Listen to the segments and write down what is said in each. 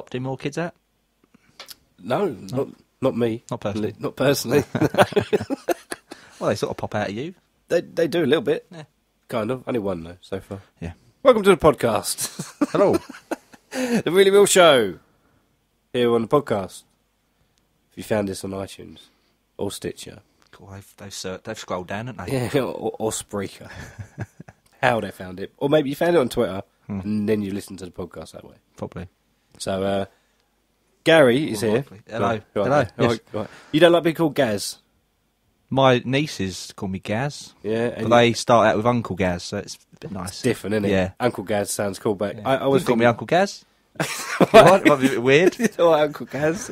adopting more kids out? No, not me. Not personally. Not personally. Well, they sort of pop out of you. They do a little bit. Yeah. Kind of. Only one, though, so far. Yeah. Welcome to the podcast. Hello. The Really Real Show. Here on the podcast. If you found this on iTunes or Stitcher. Cool, they've scrolled down, haven't they? Yeah, or Spreaker. How they found it. Or maybe you found it on Twitter and then you listened to the podcast that way. Probably. So, Gary is here. Hello. Right. Hello. Yes. Right. You don't like being called Gaz? My nieces call me Gaz. Yeah. But they start out with Uncle Gaz, so it's a bit nice. It's different, isn't it? Yeah. Uncle Gaz sounds cool, but Yeah. I was you call me thinking... Uncle Gaz? It might be a bit weird. Oh, Uncle Gaz.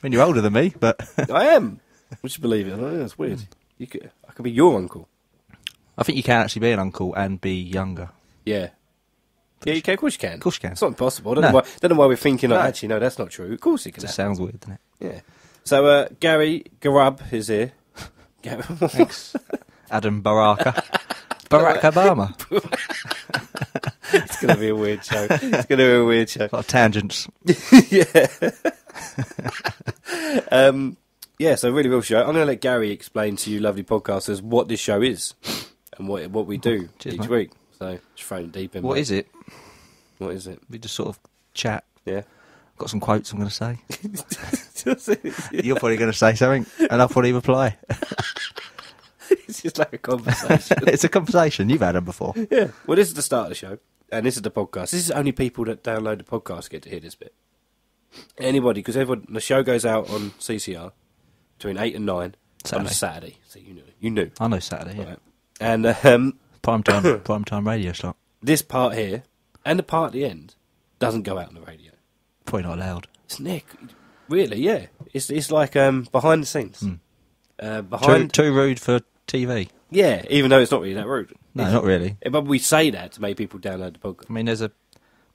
When you're older than me, but... I am. Would you believe it? I know, that's weird. I could be your uncle. I think you can actually be an uncle and be younger. Yeah. Yeah, you can. Of course you can. Of course you can. It's not impossible. I don't know why we're thinking, No. actually, no, that's not true. Of course you can. It just sounds weird, doesn't it? Yeah. So, Gary Garub is here. Thanks. Adam Barack Obama. It's going to be a weird show. It's going to be a weird show. A lot of tangents. Yeah. Yeah, so Really Real Show. I'm going to let Gary explain to you lovely podcasters what this show is and what we do each week. So, just throwing deep in. What is it? What is it? We just sort of chat. Yeah. Got some quotes I'm going to say. You're probably going to say something, and I'll probably reply. It's just like a conversation. It's a conversation. You've had them before. Yeah. Well, this is the start of the show, and this is the podcast. This is only people that download the podcast get to hear this bit. Anybody, because the show goes out on CCR between 8 and 9 on a Saturday. So you knew. I know Saturday, yeah. Right. And Prime time radio slot. this part here and the part at the end doesn't go out on the radio. Probably not allowed. It's Nick. Really, yeah. It's like behind the scenes. Too rude for TV. Yeah, even though it's not really that rude. No, not really. But we say that to make people download the podcast. I mean, there's a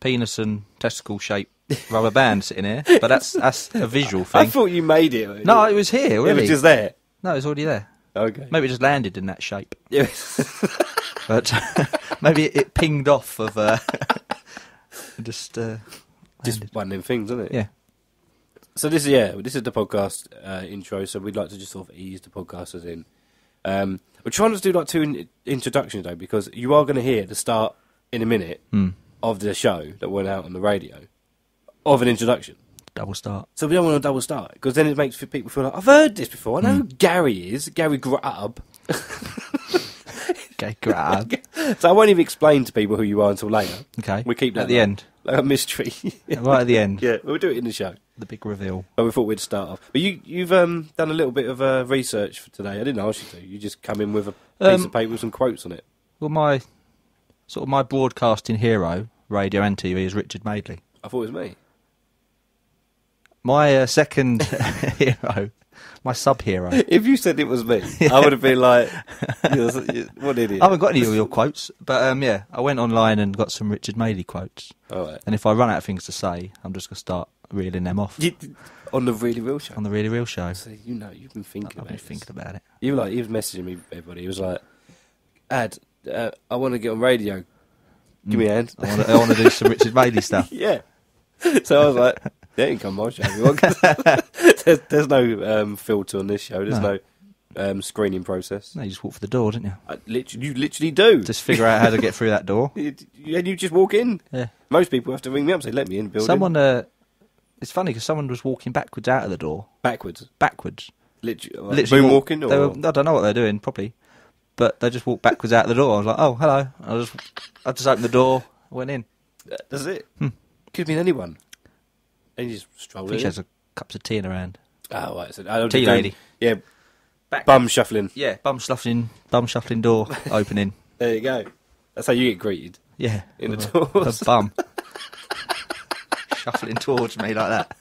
penis and testicle shaped rubber band sitting here, but that's a visual thing. I thought you made it. No, it was here, really. It was just there. No, it was already there. Okay. Maybe it just landed in that shape. Yeah. But maybe it pinged off of just one of them things, isn't it? Yeah. So this is the podcast intro. So we'd like to just sort of ease the podcasters in. We're trying to do like two introductions though, because you are going to hear the start in a minute of the show that went out on the radio of an introduction. Double start. So we don't want to double start because then it makes people feel like I've heard this before. I know who Gary is. Gary Grubb. Okay, grab. So I won't even explain to people who you are until later. Okay. We keep that at the end. like a mystery. Right at the end. Yeah, we'll do it in the show. The big reveal. But we thought we'd start off. But you've done a little bit of research for today. I didn't ask you to. You just come in with a piece of paper with some quotes on it. Well, my broadcasting hero, radio and TV, is Richard Madeley. I thought it was me. My second hero, my sub-hero. If you said it was me, I would have been like, what idiot. I haven't got any of your quotes, but yeah, I went online and got some Richard Madeley quotes. All right. And if I run out of things to say, I'm just going to start reeling them off. On the Really Real Show? On the Really Real Show. So, you've been thinking about it. I've been thinking about it. He was messaging me, everybody. He was like, Ad, I want to get on radio. Give me a hand. I want to do some Richard Madeley stuff. Yeah. So I was like, yeah, you can come on, show if you want. There's no filter on this show. There's no screening process. No, you just walk for the door, didn't you? You literally do. Just figure out how to get through that door. And you just walk in. Yeah. Most people have to ring me up and say, let me in the building. Someone, it's funny because someone was walking backwards out of the door. Backwards? Literally moonwalking? I don't know what they're doing, probably. But they just walked backwards out of the door. I was like, oh, hello. I just opened the door, went in. That's it. Could have been anyone. And you just strolled in. She has a cups of tea in her hand. Oh, right. So, tea lady. Yeah. Bum shuffling. Yeah, bum shuffling door opening. There you go. That's how you get greeted. Yeah. In the doors. A bum. Shuffling towards me like that.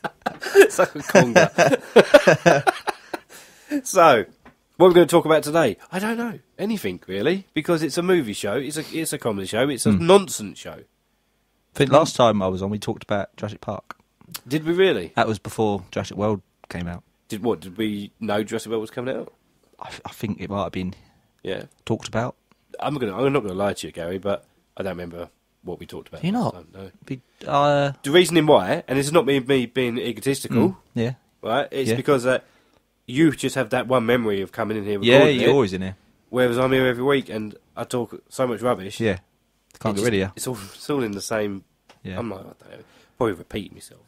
It's like a conga. So, what are we going to talk about today? I don't know. Anything, really. Because it's a movie show. It's a comedy show. It's a nonsense show. I think last time I was on, we talked about Jurassic Park. Did we really? That was before Jurassic World came out. Did we know Jurassic World was coming out? I think it might have been talked about. I'm not going to lie to you, Gary, but I don't remember what we talked about. You're not. Last time, no. The reasoning why, and it's not me being egotistical, yeah. right? It's Yeah. because you just have that one memory of coming in here. Yeah, recording you're it, always in here. whereas I'm here every week and I talk so much rubbish. Yeah. Can't get rid of you. It's all in the same. Yeah. I'm like, I don't know, probably repeating myself.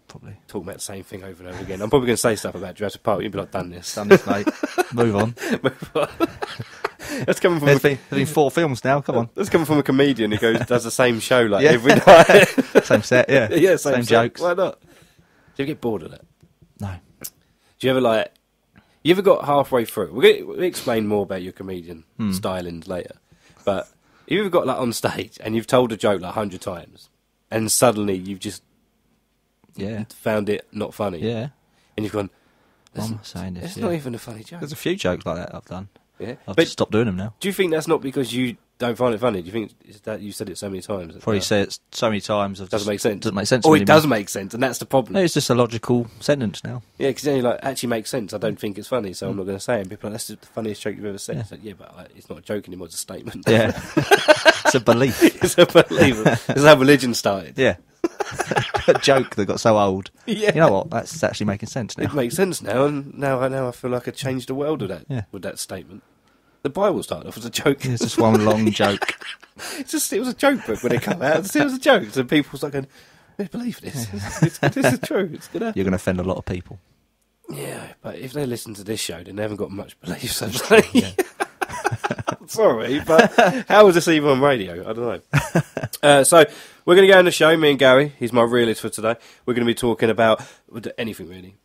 Probably. Talking about the same thing over and over again. I'm probably going to say stuff about Jurassic Park. You'd be like, done this. Done this, mate. Move on. That's coming from There's been 4 films now, come on. That's coming from a comedian who does the same show like Yeah. every night. Same set, yeah. Yeah, same set. jokes. Why not? Do you ever get bored of that? No. Do you ever you ever got halfway through? We'll explain more about your comedian stylings later. But have you ever got on stage and you've told a joke 100 times and suddenly you've just found it not funny? Yeah. And you've gone, Why am I saying this? it's Yeah. not even a funny joke. There's a few jokes like that I've done. Yeah. I've But just stopped doing them now. do you think that's not because you don't find it funny? Do you think it's that you said it so many times? Probably say it so many times. Doesn't make sense. Doesn't make sense. Or to me it does anymore. make sense, and that's the problem. No, it's just a logical sentence now. Yeah, because then you're like, actually makes sense. I don't think it's funny, so I'm not going to say it. And people are like, that's the funniest joke you've ever said. It's like, yeah, but it's not a joke anymore, it's a statement. Yeah. It's a belief. It's a belief. It's how religion started. Yeah. A joke that got so old. Yeah. You know what? That's actually making sense now. It makes sense now, and now I feel like I changed the world with that statement. The Bible started off as a joke. It's just one long joke. It was a joke book when it came out. It was a joke. So people was like, going, I believe this. This is true. It's gonna. You're going to offend a lot of people. Yeah, but if they listen to this show, then they haven't got much belief. So sorry, but how was this even on radio? I don't know. So we're going to go on the show. Me and Gary, he's my realist for today. We're going to be talking about anything really.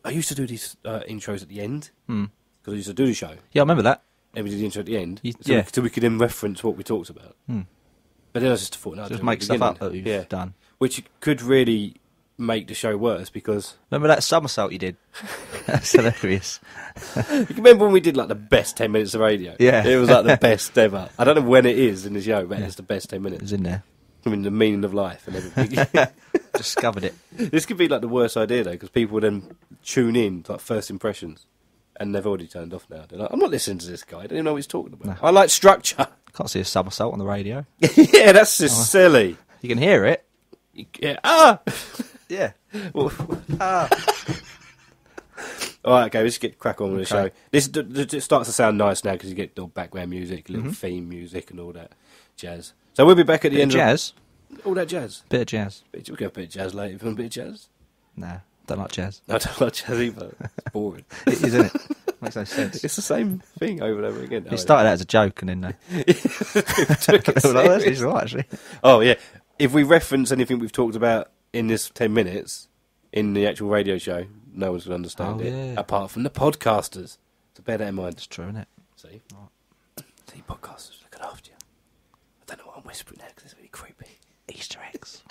I used to do these intros at the end because I used to do the show. Yeah, I remember that. And we did the intro at the end, Yeah. so we could then reference what we talked about. But then I was just thought, no, Just do it make at the stuff up beginning. that you've done. Which could really make the show worse because Remember that somersault you did? That's hilarious. you remember when we did the best 10 minutes of radio? Yeah. It was the best ever. I don't know when it is in the show, but it's the best 10 It minutes. was in there. I mean, the meaning of life and everything. Discovered it. This could be the worst idea though, because people would then tune in first impressions, and they've already turned off now. They're like, I'm not listening to this guy. I don't even know what he's talking about. No. I like structure. Can't see a somersault on the radio. Yeah, that's just silly. You can hear it. Yeah. Yeah. All right, okay, let's get crack on with the show. This it starts to sound nice now because you get the background music, little theme music, and all that jazz. So we'll be back at the Bit end of jazz. of all that jazz. Bit of jazz. We'll go a bit of jazz later. If you want a bit of jazz? Nah, don't like jazz. I don't like jazz either. It's boring. It is, isn't it? Makes no sense. It's the same thing over and over again. It started out as a joke and then they took it they were like, "Oh, this is serious. right, actually. Oh yeah. If we reference anything we've talked about in this 10 minutes in the actual radio show, no one's going to understand Oh, it yeah. apart from the podcasters. So bear that in mind. It's true, isn't it? See, podcasters looking after you. I don't know what I'm whispering now because it's really creepy. Easter eggs.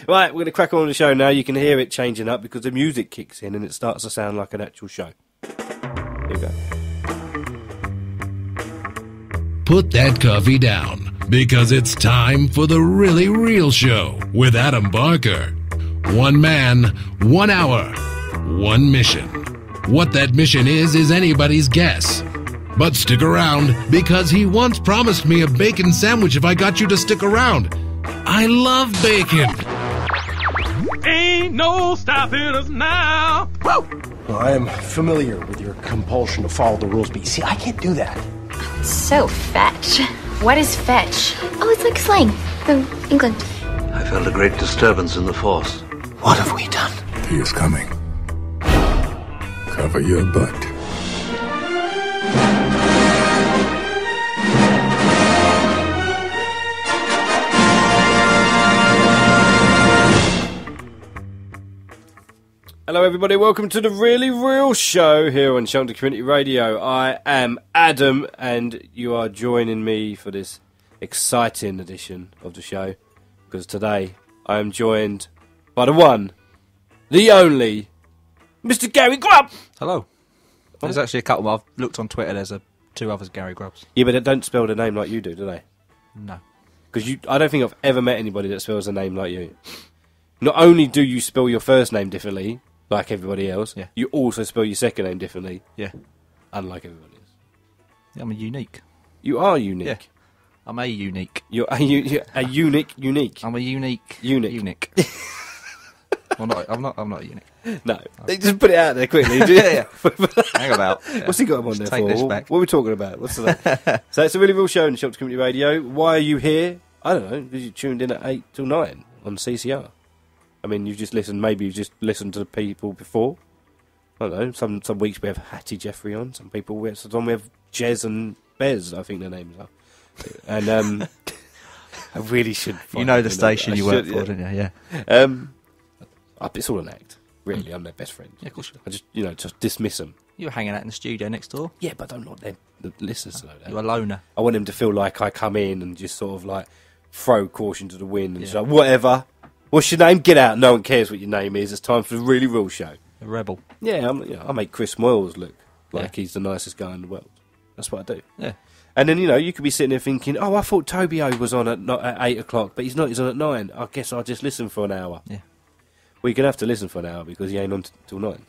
Right, we're going to crack on with the show now. You can hear it changing up because the music kicks in and it starts to sound like an actual show. Here we go. Put that coffee down because it's time for the Really Real Show with Adam Barker. One man, 1 hour, one mission. What that mission is anybody's guess. But stick around because he once promised me a bacon sandwich if I got you to stick around. I love bacon. Ain't no stopping us now. Well, I am familiar with your compulsion to follow the rules, but you see, I can't do that. So fetch. What is fetch? Oh, it's like slang from England. I felt a great disturbance in the force. What have we done? He is coming. Cover your butt. Hello everybody, welcome to the Really Real Show here on Chelmsford Community Radio. I am Adam and you are joining me for this exciting edition of the show because today I am joined by the one, the only, Mr. Gary Grubb. Hello. There's actually a couple. I've looked on Twitter. There's two others, Gary Grubbs. Yeah, but they don't spell the name like you do they? No. Because I don't think I've ever met anybody that spells a name like you. Not only do you spell your first name differently, like everybody else, Yeah. you also spell your second name differently, Yeah. unlike everybody else. I'm unique. You are unique. Yeah. I'm a unique. You're a unique. I'm a unique. Eunuch. Eunuch. I'm not a eunuch. No, just put it out there quickly. Yeah. Hang about. Yeah. What's he got him on there Take for? this back. What are we talking about? What's that? So it's a really real show on Chelmsford Community Radio. Why are you here? I don't know, because you tuned in at 8 till 9 on CCR. I mean, you've just listened, maybe you've just listened to the people before. I don't know, some weeks we have Hattie Jeffrey on, some we have Jez and Bez, I think their names are. And I really should find You know the station you work for, don't you? Yeah. It's all an act. Really, I'm their best friend. Yeah, of course. I just dismiss them. You were hanging out in the studio next door. Yeah, but I don't want the listeners to know that. You're a loner. I want them to feel like I come in and just sort of like throw caution to the wind and just like, whatever. What's your name? Get out. No one cares what your name is. It's time for the really real show. A rebel. Yeah, I make Chris Moyles look like he's the nicest guy in the world. That's what I do. Yeah. And then, you could be sitting there thinking, oh, I thought Tobio was on at 8 o'clock, but he's not. He's on at 9. I guess I'll just listen for an hour. Yeah. Well, you're going to have to listen for an hour because he ain't on till 9.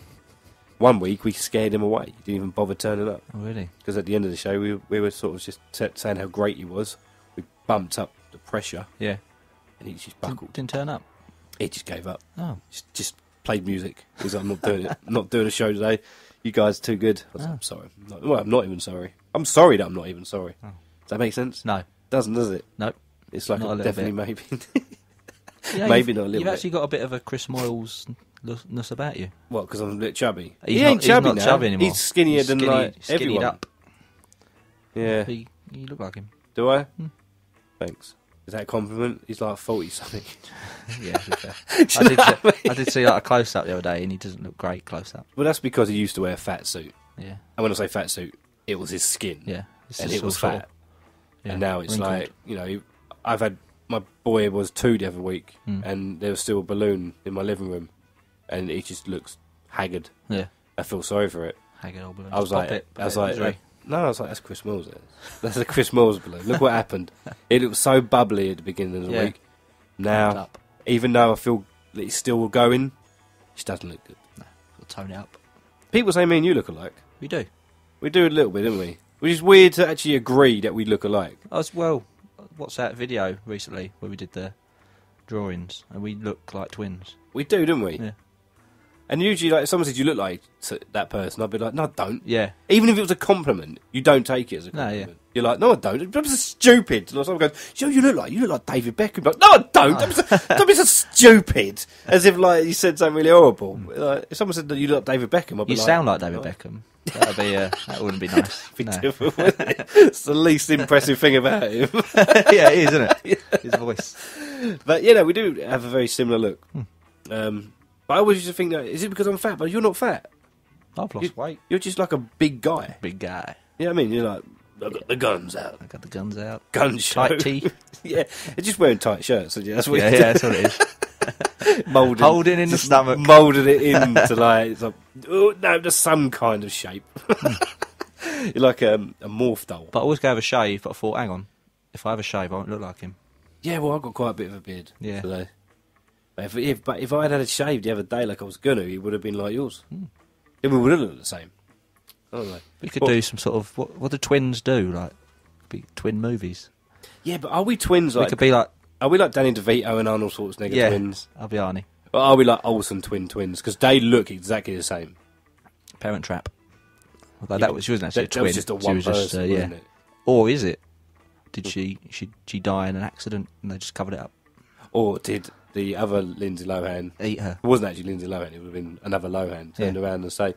One week, we scared him away. He didn't even bother turning up. Oh, really? Because at the end of the show, we were sort of just saying how great he was. We bumped up the pressure. Yeah. And he just buckled. Didn't turn up. He just gave up. Oh. Just played music. He was like, I'm not doing it. I'm not doing a show today. You guys are too good. I was like, I'm sorry. I'm not even sorry. I'm sorry that I'm not even sorry. Oh. Does that make sense? No. Doesn't, does it? Nope. It's like not a definitely maybe. Yeah, maybe not a little bit. You've actually got a bit of a Chris Moyles-ness about you. What, because I'm a bit chubby? He ain't chubby he's not now. chubby anymore. He's skinnier than like skinnied everyone. Up. Yeah. You look like him. Do I? Thanks. Is that a compliment? He's like 40 something. Yeah, I did see like a close up the other day, and he doesn't look great close up. Well, that's because he used to wear a fat suit. Yeah. And when I say fat suit, it was his skin. Yeah. And it was fat. Yeah, and now it's wrinkled. like, I've had, my boy was 2 the other week, and there was still a balloon in my living room, and he just looks haggard. Yeah. I feel sorry for it. Haggard old balloon. I was like, that's Chris Mills. That's a Chris Mills balloon. Look what happened. It was so bubbly at the beginning of the week. Now, even though I feel that he's still going, he just doesn't look good. No, we'll tone it up. People say me and you look alike. We do. We do a little bit, don't we? Which is weird to actually agree that we look alike. What's that video recently where we did the drawings and we look like twins? We do, don't we? Yeah. And usually, like, if someone says you look like that person, I'd be like, no, I don't. Yeah. Even if it was a compliment, you don't take it as a compliment. No, yeah. You're like, no, I don't. I'm so stupid. And someone goes, you look like David Beckham. Like, no, I don't. Don't be so stupid. As if, like, you said something really horrible. Like, if someone said that you look like David Beckham, I'd be You like... sound like David Beckham. That wouldn't be nice. Difficult, wouldn't it? It's the least impressive thing about him. Yeah, it is, isn't it? His voice. But, we do have a very similar look. But I always used to think that, is it because I'm fat? But you're not fat. I've lost weight. You're just like a big guy. Big guy. You know what I mean? You're like, I got the guns out. I got the guns out. Gun show. Tight tee. Yeah, they're just wearing tight shirts. So that's what That's what it is. Holding in the stomach. Moulding it into like, it's like, oh, no, there's some kind of shape. You're like a morph doll. But I always go have a shave, but I thought, hang on, if I have a shave, I won't look like him. Yeah, well, I've got quite a bit of a beard. Yeah. Today. But if I had a shave the other day like I was going to, it would have been like yours. Then we would have looked the same. I don't know. We could do some sort of... What do twins do? Like, big twin movies? Yeah, but are we twins like... We could be like... Are we like Danny DeVito and Arnold Schwarzenegger twins? I'll be Arnie. Or are we like Olsen twins? Because they look exactly the same. Parent Trap. Although she wasn't actually a twin. That was just a one person, wasn't it? Or is it? Did she die in an accident and they just covered it up? Or did the other Lindsay Lohan eat her? It wasn't actually Lindsay Lohan. It would have been another Lohan. Turned around and say,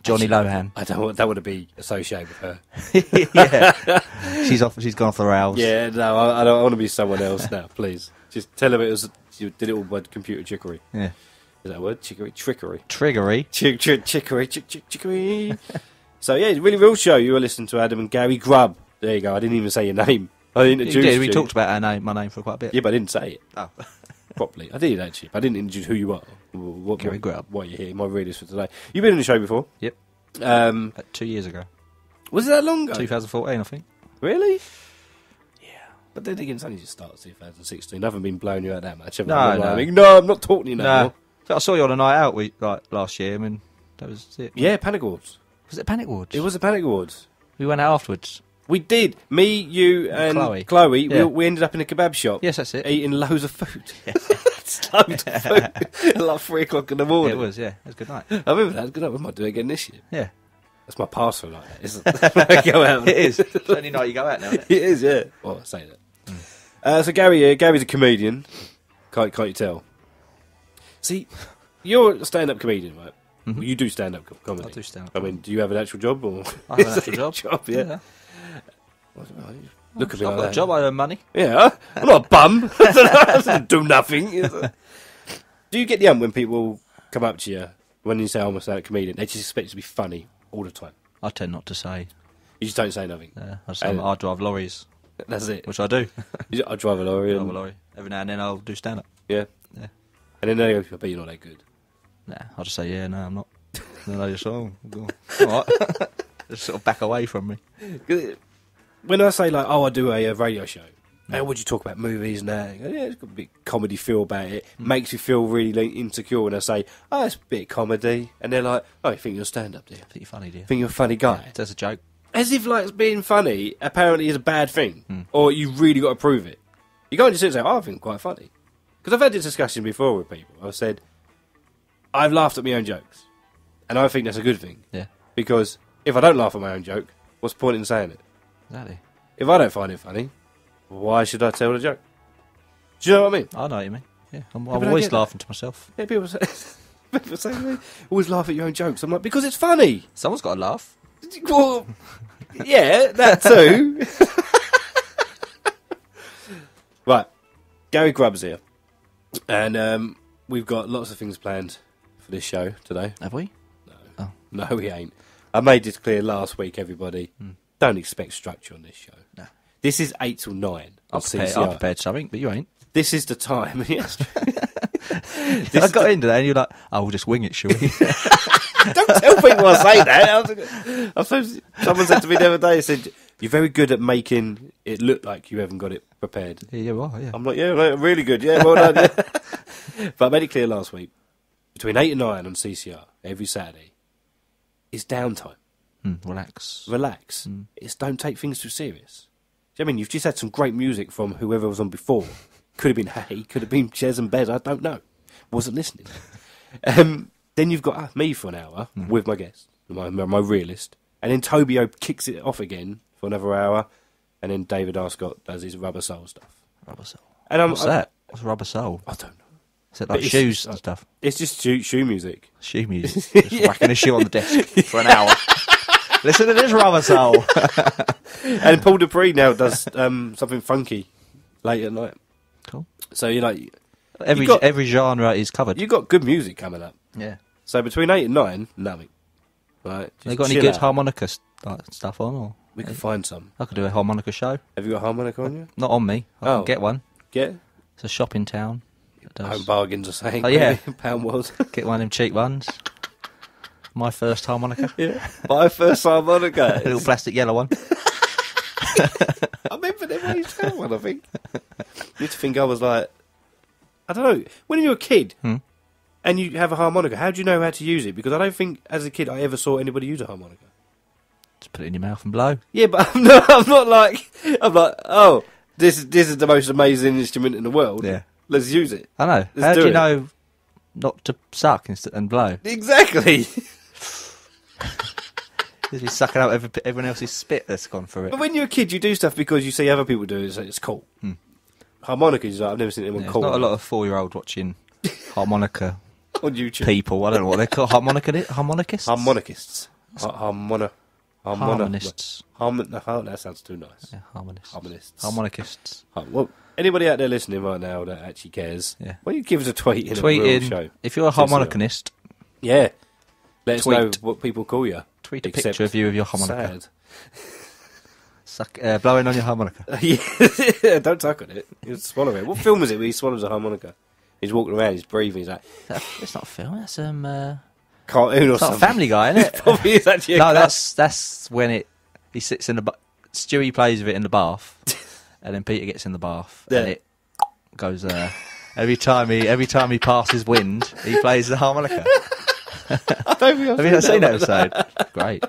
Johnny Lohan. I don't want that would be associated with her. Yeah, she's gone off the rails. Yeah, no, I don't want to be someone else now. Please, just tell her it was you did it all by computer trickery. Yeah, is that a word? Trickery. Triggery. Trickery. So yeah, it's a really real show. You were listening to Adam and Gary Grubb. There you go. I didn't even say your name. I introduced you. We talked about my name for quite a bit. Yeah, but I didn't say it. Oh. Properly. I did actually. But I didn't introduce who you are. Gary Grubb. Why you're here. My readers for today. You've been on the show before? Yep. About 2 years ago. Was it that long ago? 2014, I think. Really? Yeah. But then again, it's only just started 2016. I haven't been blowing you out that much. No, I'm not talking to you now. No. I saw you on a night out last year. I mean, that was it. Yeah, Panic Awards. Was it Panic Awards? It was a Panic Awards. We went out afterwards. We did. Me, you, and Chloe. Yeah. We ended up in a kebab shop. Yes, that's it. Eating loads of food. Loads of food. At like 3 o'clock in the morning. It was, yeah. It was a good night. I remember that. It was good night. We might do it again this year. Yeah. That's my pass for like that, isn't it? I go out. It is. It's the only night you go out now, isn't it? It is, yeah. Well, I say that. So Gary, Gary's a comedian. Can't you tell? See, you're a stand-up comedian, right? Well, you do stand-up comedy. I do stand-up. I mean, do you have an actual job? Or I have an actual job. Yeah. Look at me I've like got that. a job, I earn money. Yeah, I'm not a bum. I do nothing. Do you get the hump when people come up to you when you say I'm a stand-up comedian? They just expect you to be funny all the time. I tend not to say. You just don't say nothing. I drive lorries, That's it. which I do. I drive a lorry. Drive a lorry. Every now and then I'll do stand-up. Yeah. Yeah. And then they go, I bet you're not that good. Nah, I'll just say, yeah, no, I'm not. And they just, oh, all right. Just sort of back away from me. When I say, like, oh, I do a radio show, how would you talk about movies and that? Yeah, it's got a bit comedy feel about it. Makes you feel really insecure when I say, oh, it's a bit of comedy. And they're like, oh, you think you're stand-up, do you? I think you're funny, do you? Think you're a funny guy? Yeah, that's a joke. As if, like, being funny apparently is a bad thing. Or you really got to prove it. You can't just sit and say, oh, I think I'm quite funny. Because I've had this discussion before with people. I've said, I've laughed at my own jokes. And I think that's a good thing. Yeah. Because if I don't laugh at my own joke, what's the point in saying it? Exactly. If I don't find it funny, why should I tell the joke? Do you know what I mean? I know what you mean. Yeah, I'm but I always get that. laughing to myself. Yeah, people say, always laugh at your own jokes. I'm like, because it's funny. Someone's got to laugh. Well, yeah, that too. Right, Gary Grubbs here. And we've got lots of things planned for this show today. Have we? No, we ain't. I made this clear last week, everybody. Don't expect structure on this show. No. This is 8 till 9 on I CCR. prepared something, but you ain't. This is the time. Yes. I got into that and you're like, oh, we'll just wing it, shall we? Don't tell people I say that. I suppose someone said to me the other day, said, you're very good at making it look like you haven't got it prepared. Yeah, you are, yeah. I'm like, yeah, right, really good. Yeah, well done. Yeah. But I made it clear last week, between 8 and 9 on CCR, every Saturday, it's downtime. Relax. Relax. It's don't take things too serious. Do you know what I mean? You've just had some great music from whoever was on before. Could have been Hay, could have been Chez and Bez, I don't know. Wasn't listening. Then you've got me for an hour with my guest, my realist. And then Tobio kicks it off again for another hour. And then David Arscott does his Rubber Soul stuff. Rubber Soul. And What's that? What's Rubber Soul? I don't know. Is it like But shoes and stuff? It's just shoe music. Shoe music. Just whacking a shoe on the desk for an hour. Listen to this Rubber Soul. And Paul Dupree now does something funky late at night. Cool. So you're like... Every genre is covered. You've got good music coming up. Yeah. So between 8 and 9, nothing. Right? They got any good harmonica stuff on? Or We can find some. I could do a harmonica show. Have you got a harmonica on you? Not on me. I can get one. Get? It's a shop in town. Home bargains are saying. Oh, yeah. Pound World. Get one of them cheap ones. My first harmonica. Yeah. My first harmonica. A little plastic yellow one. I remember them when you had one, I think. You used to think I was like... I don't know. When you're a kid and you have a harmonica, how do you know how to use it? Because I don't think, as a kid, I ever saw anybody use a harmonica. Just put it in your mouth and blow. Yeah, but I'm not like... I'm like, oh, this is the most amazing instrument in the world. Yeah. Let's use it. I know. Let's How do do you it. know not to suck and blow? Exactly. Because he's sucking out everyone else's spit that's gone through it. But when you're a kid, you do stuff because you see other people do it, so it's cool. Harmonicas, like, I've never seen anyone There's cool. not a lot of 4-year-old watching harmonica on YouTube. people. I don't know what they're called. Harmonicists? Harmonicists. Harmonists. That sounds too nice. Yeah, harmonists. Harmonists. Harmonicists. Well, anybody out there listening right now that actually cares, Yeah. why don't you give us a tweet in Tweet a real in. show? If you're a harmonicanist, Yeah. Let us know Tweet. what people call you. tweet a Except picture of you with your harmonica. Sad. Blowing on your harmonica. Yeah, don't tuck on it. You swallow it. What film is it where he swallows a harmonica? He's walking around, he's breathing, he's like... It's not a film, that's cartoon or it's not something. Family Guy, isn't it? Probably is actually a No, cartoon. that's when he sits in the Stewie plays with it in the bath, and then Peter gets in the bath, and it goes every time he passes wind, he plays the harmonica. I don't think Have you not seen that episode? Great.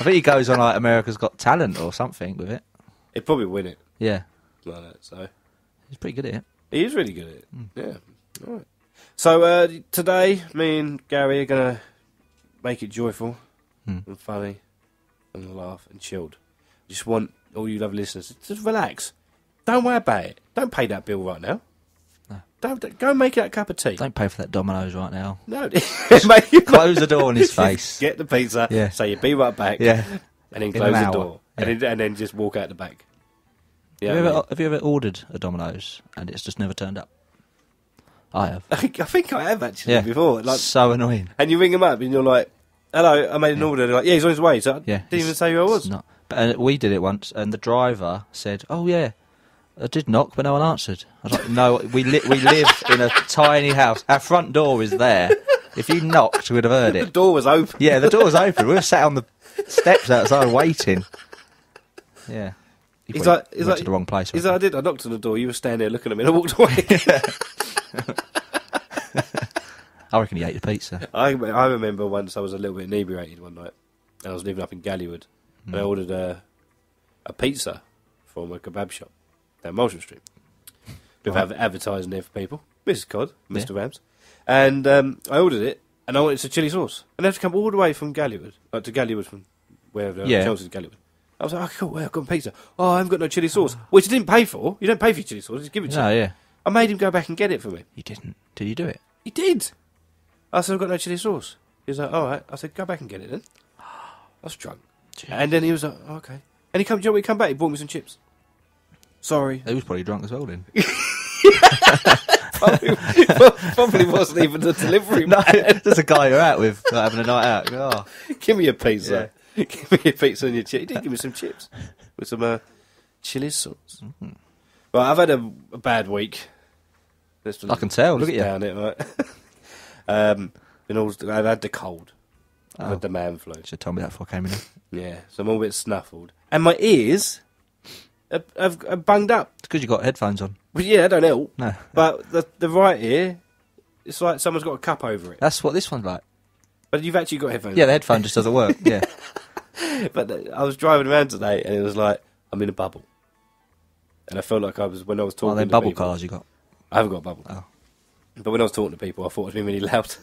I think he goes on like America's Got Talent or something with it. He'd probably win it. Yeah. Like that, so. He's pretty good at it. He is really good at it. Yeah. All right. So today, me and Gary are going to make it joyful and funny and laugh and chilled. Just want all you lovely listeners to just relax. Don't worry about it. Don't pay that bill right now. No. Don't go make that cup of tea. Don't pay for that Domino's right now. No. Close the door in his face. Get the pizza. Yeah. Say you'll be right back. Yeah. And then In close an the hour. door. Yeah. And then just walk out the back. Yeah. Have you ever ordered a Domino's and it's just never turned up? I have. I think I have actually Yeah. before. Like, So annoying. and you ring them up and you're like, hello, I made an order. They're like, yeah, he's on his way. So I Yeah. didn't even say who I was. It's not. But we did it once, and the driver said, "Oh yeah, I did knock, but no one answered." I was like, "No, we live in a tiny house. Our front door is there. If you knocked, we'd have heard The it." door was open. Yeah, the door was open. We were sat on the steps outside waiting. Yeah. He He's went like, to the wrong place. He's like, I did. I knocked on the door. You were standing there looking at me and I walked away. I reckon he ate the pizza. I remember once I was a little bit inebriated one night and I was living up in Gallywood and I ordered a pizza from a kebab shop down Molson Street. Bit of advertising there for people. Mrs. Cod, Mr. Rams. And I ordered it and I wanted some chilli sauce. And I had to come all the way from Gallywood, like to Gallywood from wherever, Chelmsford Gallywood. I was like, oh, cool, well, I've got a pizza. Oh, I haven't got no chilli sauce. Which I didn't pay for. You don't pay for your chilli sauce, just give it to No, you. yeah. I made him go back and get it for me. You didn't. Did you do it? He did. I said, I've got no chilli sauce. He was like, all right. I said, go back and get it then. I was drunk. And then he was like, oh, okay. And he come back, he bought me some chips. Sorry. He was probably drunk as well then. Probably wasn't even the delivery No, man. there's a guy you're out with, like, having a night out. Oh. Give me a pizza. Give me a pizza and your chips. He did give me some chips with some chili sauce. Mm-hmm. Well, I've had a bad week. I can tell. Look at you. Down it, right? I've had the cold. I've had the man flu. Should have told me that before I came in. Yeah, so I'm all a bit snuffled. And my ears have bunged up. It's because you got headphones on. But yeah, that don't help. No. But the right ear, it's like someone's got a cup over it. That's what this one's like. But you've actually got headphones. Yeah, the headphone just doesn't work. Yeah. But I was driving around today and it was like, I'm in a bubble. And I felt like I was, when I was talking Well, them to bubble people, cars you got. I haven't got a bubble. Oh. But when I was talking to people, I thought I was being really loud.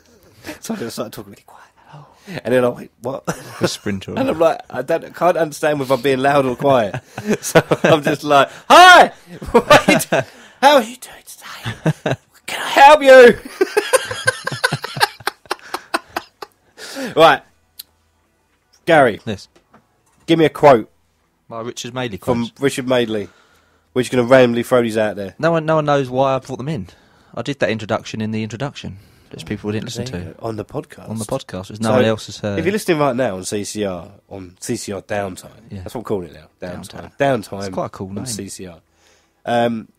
So I just started talking really quiet. Hello. And then I'm like, what? A sprinter. And I'm like, I can't understand whether I'm being loud or quiet. So I'm just like, hi! Wait, how are you doing today? Can I help you? Right. Gary, Yes. give me a quote My Richard Madeley from quotes. Richard Madeley. We're just going to randomly throw these out there. No one knows why I brought them in. I did that introduction in the introduction. There's people didn't listen to. On the podcast. On the podcast, which no one else has heard. If you're listening right now on CCR Downtime, Yeah. that's what I'm calling it now. Downtime. It's quite a cool name. On CCR.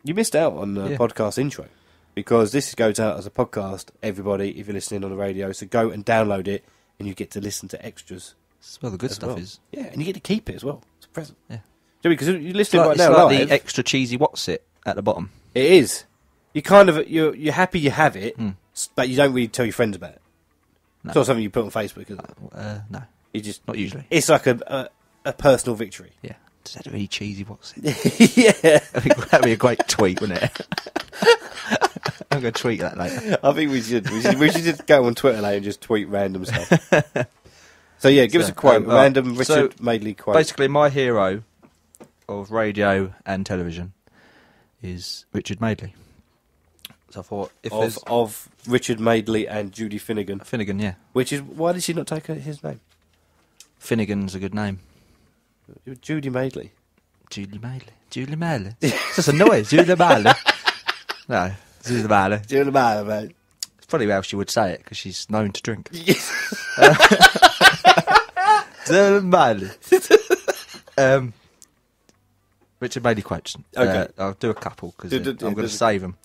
You missed out on the Yeah. podcast intro because this goes out as a podcast. Everybody, if you're listening on the radio, so go and download it, and you get to listen to extras. That's where the good as stuff well. is. Yeah, and you get to keep it as well. It's a present. Yeah. Because you're It's listening like, right it's now like live. the extra cheesy what's it at the bottom. It is. You kind of you're happy you have it, but you don't really tell your friends about it. No. It's not something you put on Facebook, is it? No, You just not usually. It's like a personal victory. Yeah. Does that really cheesy what's it? Yeah, That'd be a great tweet, wouldn't it? I'm going to tweet that later. I think we should just go on Twitter later and just tweet random stuff. So yeah, give us a quote, random Richard Madeley quote. Basically, my hero of radio and television is Richard Madeley. So I thought if there's of Richard Madeley and Judy Finnegan. Finnegan, yeah, Which is why did she not take his name? Finnegan's a good name. Judy Madeley. Julie Madeley. Julie Madeley. It's just a noise. Julie Madeley. No, Julie Madeley. Judy Madeley, mate. It's probably how she would say it because she's known to drink. Julie Madeley. Richard Madeley quotes. Okay. I'll do a couple because Do- I'm going to save them.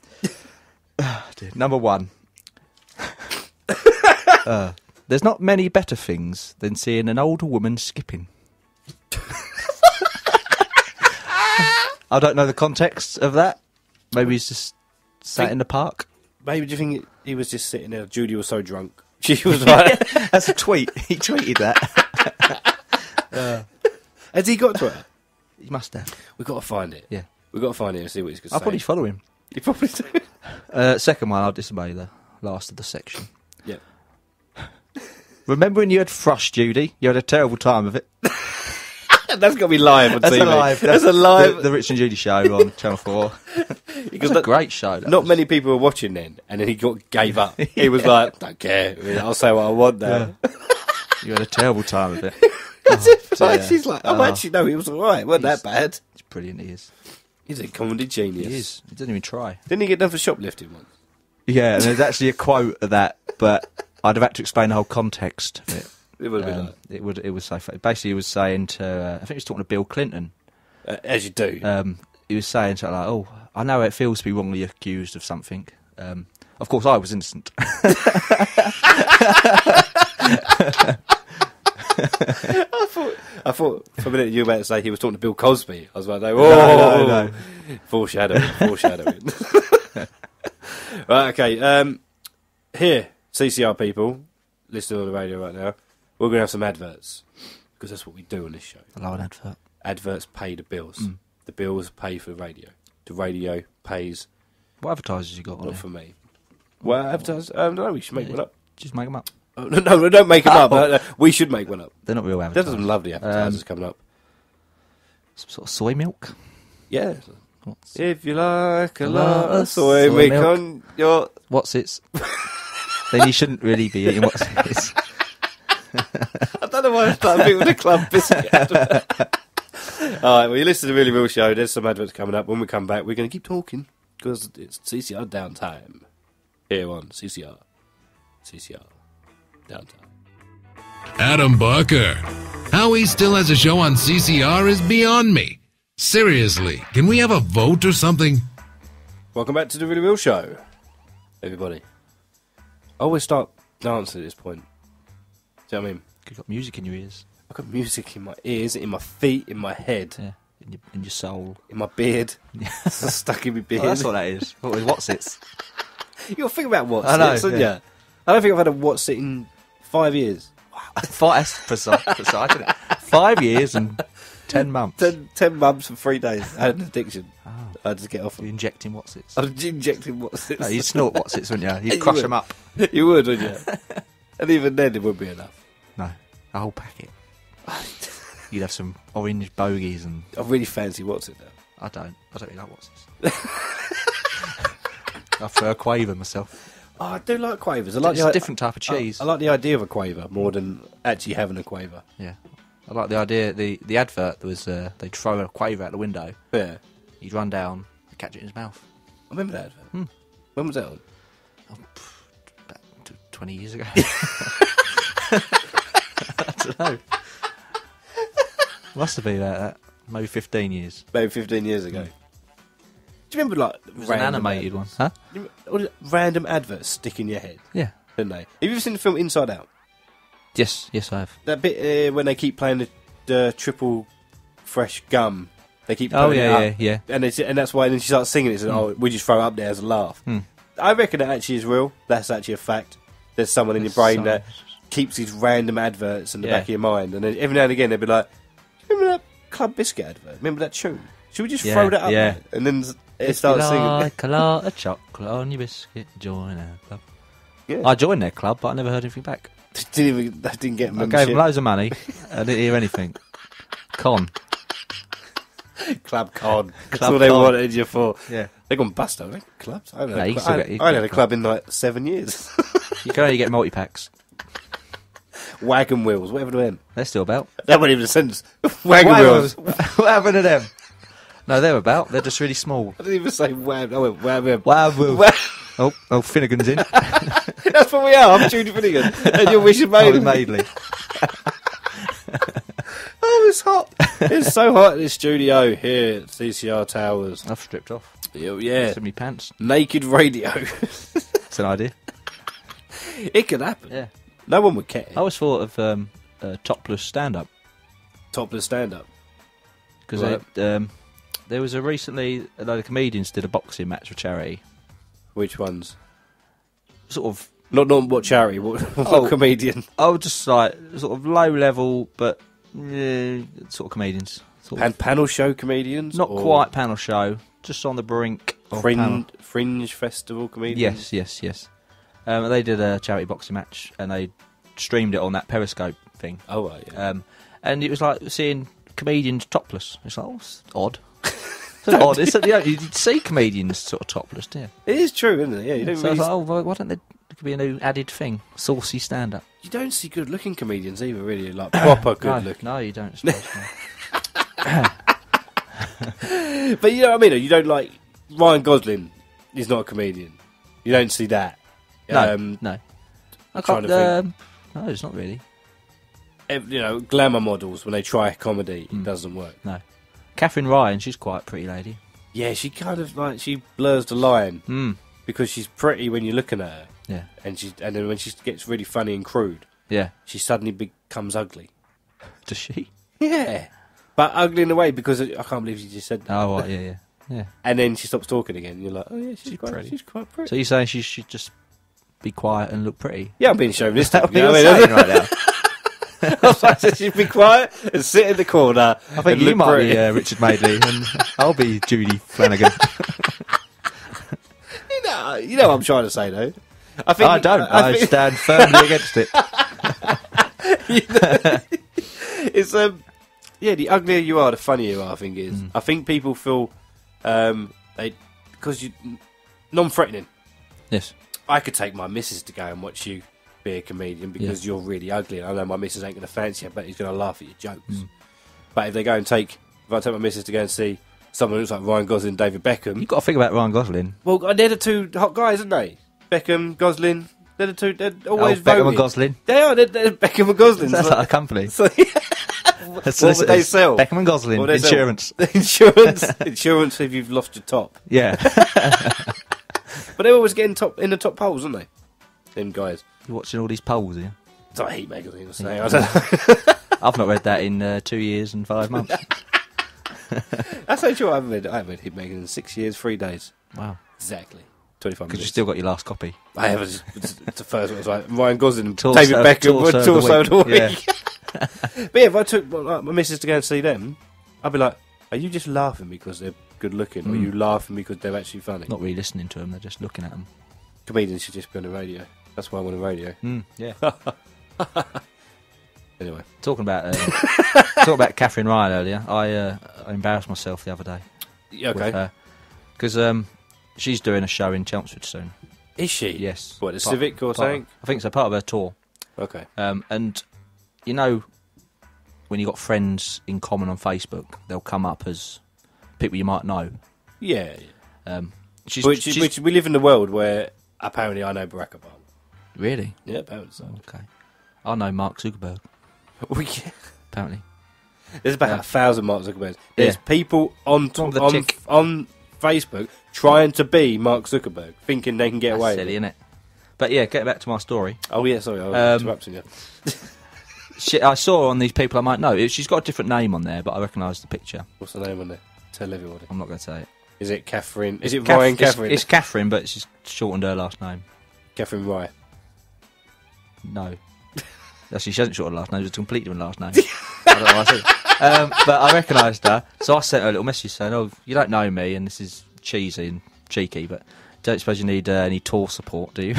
Number one. There's not many better things than seeing an older woman skipping. I don't know the context of that. Maybe he's just sat in the park. Maybe do you think he was just sitting there? Judy was so drunk. She was like, That's a tweet. He tweeted that. Has he got Twitter? He must have. We've got to find it. Yeah. We've got to find it and see what he's going to say. I'll probably follow him. You probably do. Second one, I'll disobey the last of the section. Yeah. Remember when you had thrush, Judy? You had a terrible time of it. That's got to be live on TV. That's a live. The Rich and Judy show on Channel 4. It's a great show. Not many people were watching then, and then he gave up. He was like, don't care. I mean, I'll say what I want now. Yeah. You had a terrible time of it. She's like, actually, no, he was all right. Wasn't that bad. It's brilliant, he is. He's a comedy genius. He is. He didn't even try. Didn't he get done for shoplifting once? Yeah, and there's actually a quote of that, but I'd have had to explain the whole context of it. It would have been like... It was so funny. Basically, he was saying to... I think he was talking to Bill Clinton. As you do. He was saying something like, oh, I know how it feels to be wrongly accused of something. Of course, I was innocent. I thought for a minute you were about to say he was talking to Bill Cosby. I was like, no. Foreshadowing. Right, okay. Here, CCR people, listening on the radio right now, we're going to have some adverts. Because that's what we do on this show. I love an advert. Adverts pay the bills. The bills pay for the radio. The radio pays... What advertisers you got on Not there? for me. What advertisers? No, we should make one up. Just make them up. Oh, no, don't make them up. We should make one up. They're not real advertisers. There's some lovely advertisers coming up. Some sort of soy milk? Yeah. What's If you like a lot of soy milk on your... What's it? Then you shouldn't really be eating what's it. I don't know why I started being with the club biscuit advert. Alright, well, you listen to the Really Real Show. There's some adverts coming up. When we come back, we're going to keep talking because it's CCR downtime. Here on CCR. CCR downtime. Adam Barker. How he still has a show on CCR is beyond me. Seriously, can we have a vote or something? Welcome back to the Really Real Show, everybody. I always start dancing at this point. Do you know what I mean? You've got music in your ears. I've got music in my ears, in my feet, in my head. Yeah, in your soul. In my beard. It's stuck in my beard. Oh, that's what that is. What's it? You'll think about what's I know, it, haven't you? I don't think I've had a what's it in 5 years. That's precise, isn't it? 5 years and 10 months. 10 months and 3 days. I had an addiction. Oh. I had to get off You're them. injecting what's it? I was injecting what's it. No, you'd snort what's it, wouldn't you? You'd crush them up. You would, wouldn't you? And even then it wouldn't be enough. No, a whole packet. You'd have some orange bogies and... I really fancy what's it now. I don't really like what's it. I prefer a quaver myself. Oh, I do like quavers. It's a different type of cheese. I like the idea of a quaver more than actually having a quaver. Yeah. I like the idea, the advert was they'd throw a quaver out the window. Yeah. He'd run down and catch it in his mouth. I remember that advert. When was that on? About 20 years ago. I don't know. Must have been that. Maybe 15 years. Maybe 15 years ago. Do you remember like It was an animated one. Huh? Random adverts stick in your head, Yeah. didn't they? Have you ever seen the film Inside Out? Yes, I have. That bit when they keep playing the triple fresh gum. They keep Oh, playing it up. yeah. And that's why then she starts singing it. Oh, we just throw it up there as a laugh. I reckon that actually is real. That's actually a fact. There's someone in your brain that keeps these random adverts in the back of your mind. And then every now and again they'll be like, remember that Club Biscuit advert? Remember that tune? Should we just throw that up there? And then it starts singing. Like a lot of chocolate on your biscuit, join our club. Yeah. I joined their club, but I never heard anything back. I didn't get I membership. gave them loads of money. I didn't hear anything. Con. Club Con. That's Club what they Con. wanted you for. Yeah. They've gone bust, haven't they? Clubs? I haven't No, had you a still club. get- I had a club in like 7 years. You can only get multi-packs. Wagon wheels, whatever to them. They're still about. That wasn't even a sentence. Wagon wheels. What happened to them? No, they're about. They're just really small. I didn't even say wham. I went wham. Wow. Oh, Finnegan's in. That's what we are. I'm Judy Finnegan. And you're Wishing Maiden. Maidley. Oh, it's hot. It's so hot in the studio here at CCR Towers. I've stripped off. Yeah. So many pants. Naked radio. It's an idea. It could happen. Yeah. No one would care. I always thought of topless stand-up. Topless stand-up. Because Right. there was a recently, a load of comedians did a boxing match for charity. Which ones? Sort of... Not what charity, what comedian? Oh, just like, sort of low level, but sort of comedians. And panel show comedians? Not or quite panel show, just on the brink of panel. Fringe festival comedians? Yes. They did a charity boxing match, and they streamed it on that Periscope thing. Oh, right, yeah. And it was like seeing comedians topless. It's like, oh, it's odd. It's odd. You'd see comedians sort of topless, do you? It is true, isn't it? Yeah, you don't So I really... was like, oh, why don't there could be a new added thing? Saucy stand-up. You don't see good-looking comedians either, really, like proper good-looking. No, you don't. Suppose, no. But you know what I mean? You don't like... Ryan Gosling is not a comedian. You don't see that. No. I trying can't, to think. no, it's not really. You know, glamour models, when they try comedy, it doesn't work. No. Catherine Ryan, she's quite a pretty lady. Yeah, she kind of like... She blurs the line. Because she's pretty when you're looking at her. Yeah. And then when she gets really funny and crude, Yeah. she suddenly becomes ugly. Does she? Yeah. But ugly in a way, because I can't believe she just said that. Oh, right, yeah. And then she stops talking again, and you're like, oh yeah, she's quite pretty. She's quite pretty. So you're saying she should just be quiet and look pretty? Yeah, I'm being chauvinistic. That's what you're saying right now. I was like, she'd be quiet and sit in the corner. I think you might be Richard Madeley, and I'll be Judy Flanagan. You know what I'm trying to say, though. I don't. I stand firmly against it. It's the uglier you are, the funnier you are. I think it is. I think people feel because you non-threatening. Yes. I could take my missus to go and watch you be a comedian because you're really ugly. I know my missus ain't going to fancy you, but he's going to laugh at your jokes. But if I take my missus to go and see someone who looks like Ryan Gosling, David Beckham, You've got to think about Ryan Gosling. well, they're the two hot guys, aren't they? Beckham, Gosling. They're the two. They're always Beckham voted. and Gosling. They are. They're Beckham and Gosling. That's like a company. So, what would they sell? Beckham and Gosling. What would they sell? Insurance. Insurance if you've lost your top. Yeah. But they're always getting in the top polls, aren't they? Them guys. You're watching all these polls here. It's like Heat magazine or something. I don't know. I've not read that in 2 years and 5 months. That's so true. I haven't read Heat magazine in 6 years, 3 days. Wow. Exactly. 25 Because you minutes. still got your last copy. I have. It's the first one. It was like Ryan Gosling, Torso- David Beckham, torso of the week. week. But yeah, if I took my missus to go and see them, I'd be like, are you just laughing because they're good looking, or are you laughing because they're actually funny? Not really listening to them, they're just looking at them. Comedians should just be on the radio. That's why I want a radio. Yeah. Anyway. Talking about Catherine Ryan earlier, I embarrassed myself the other day. Yeah, okay. With her. Because she's doing a show in Chelmsford soon. Is she? Yes. What, the Civic or something? I think so, part of her tour. Okay. And, you know, when you've got friends in common on Facebook, they'll come up as people you might know. Yeah. She's Which we live in a world where apparently I know Barack Obama. Really? Yeah, apparently so. Okay. I know Mark Zuckerberg, Well, yeah. apparently. There's about 1,000 Mark Zuckerbergs. There's people on Facebook trying to be Mark Zuckerberg, thinking they can get away That's with silly, it. innit? But yeah, getting back to my story. Oh, yeah, sorry, I was interrupting you. I saw her on these people I might know. She's got a different name on there, but I recognise the picture. What's the name on there? Tell everybody. I'm not going to say it. Is it Catherine? Is it Ryan Catherine? It's Catherine, but she's shortened her last name. Catherine Rye. No. Actually, she hasn't shortened her last name. It's a completely different last name. I don't know what I said. But I recognised her, so I sent her a little message saying, "Oh, you don't know me, and this is cheesy and cheeky, but don't suppose you need any tour support, do you?"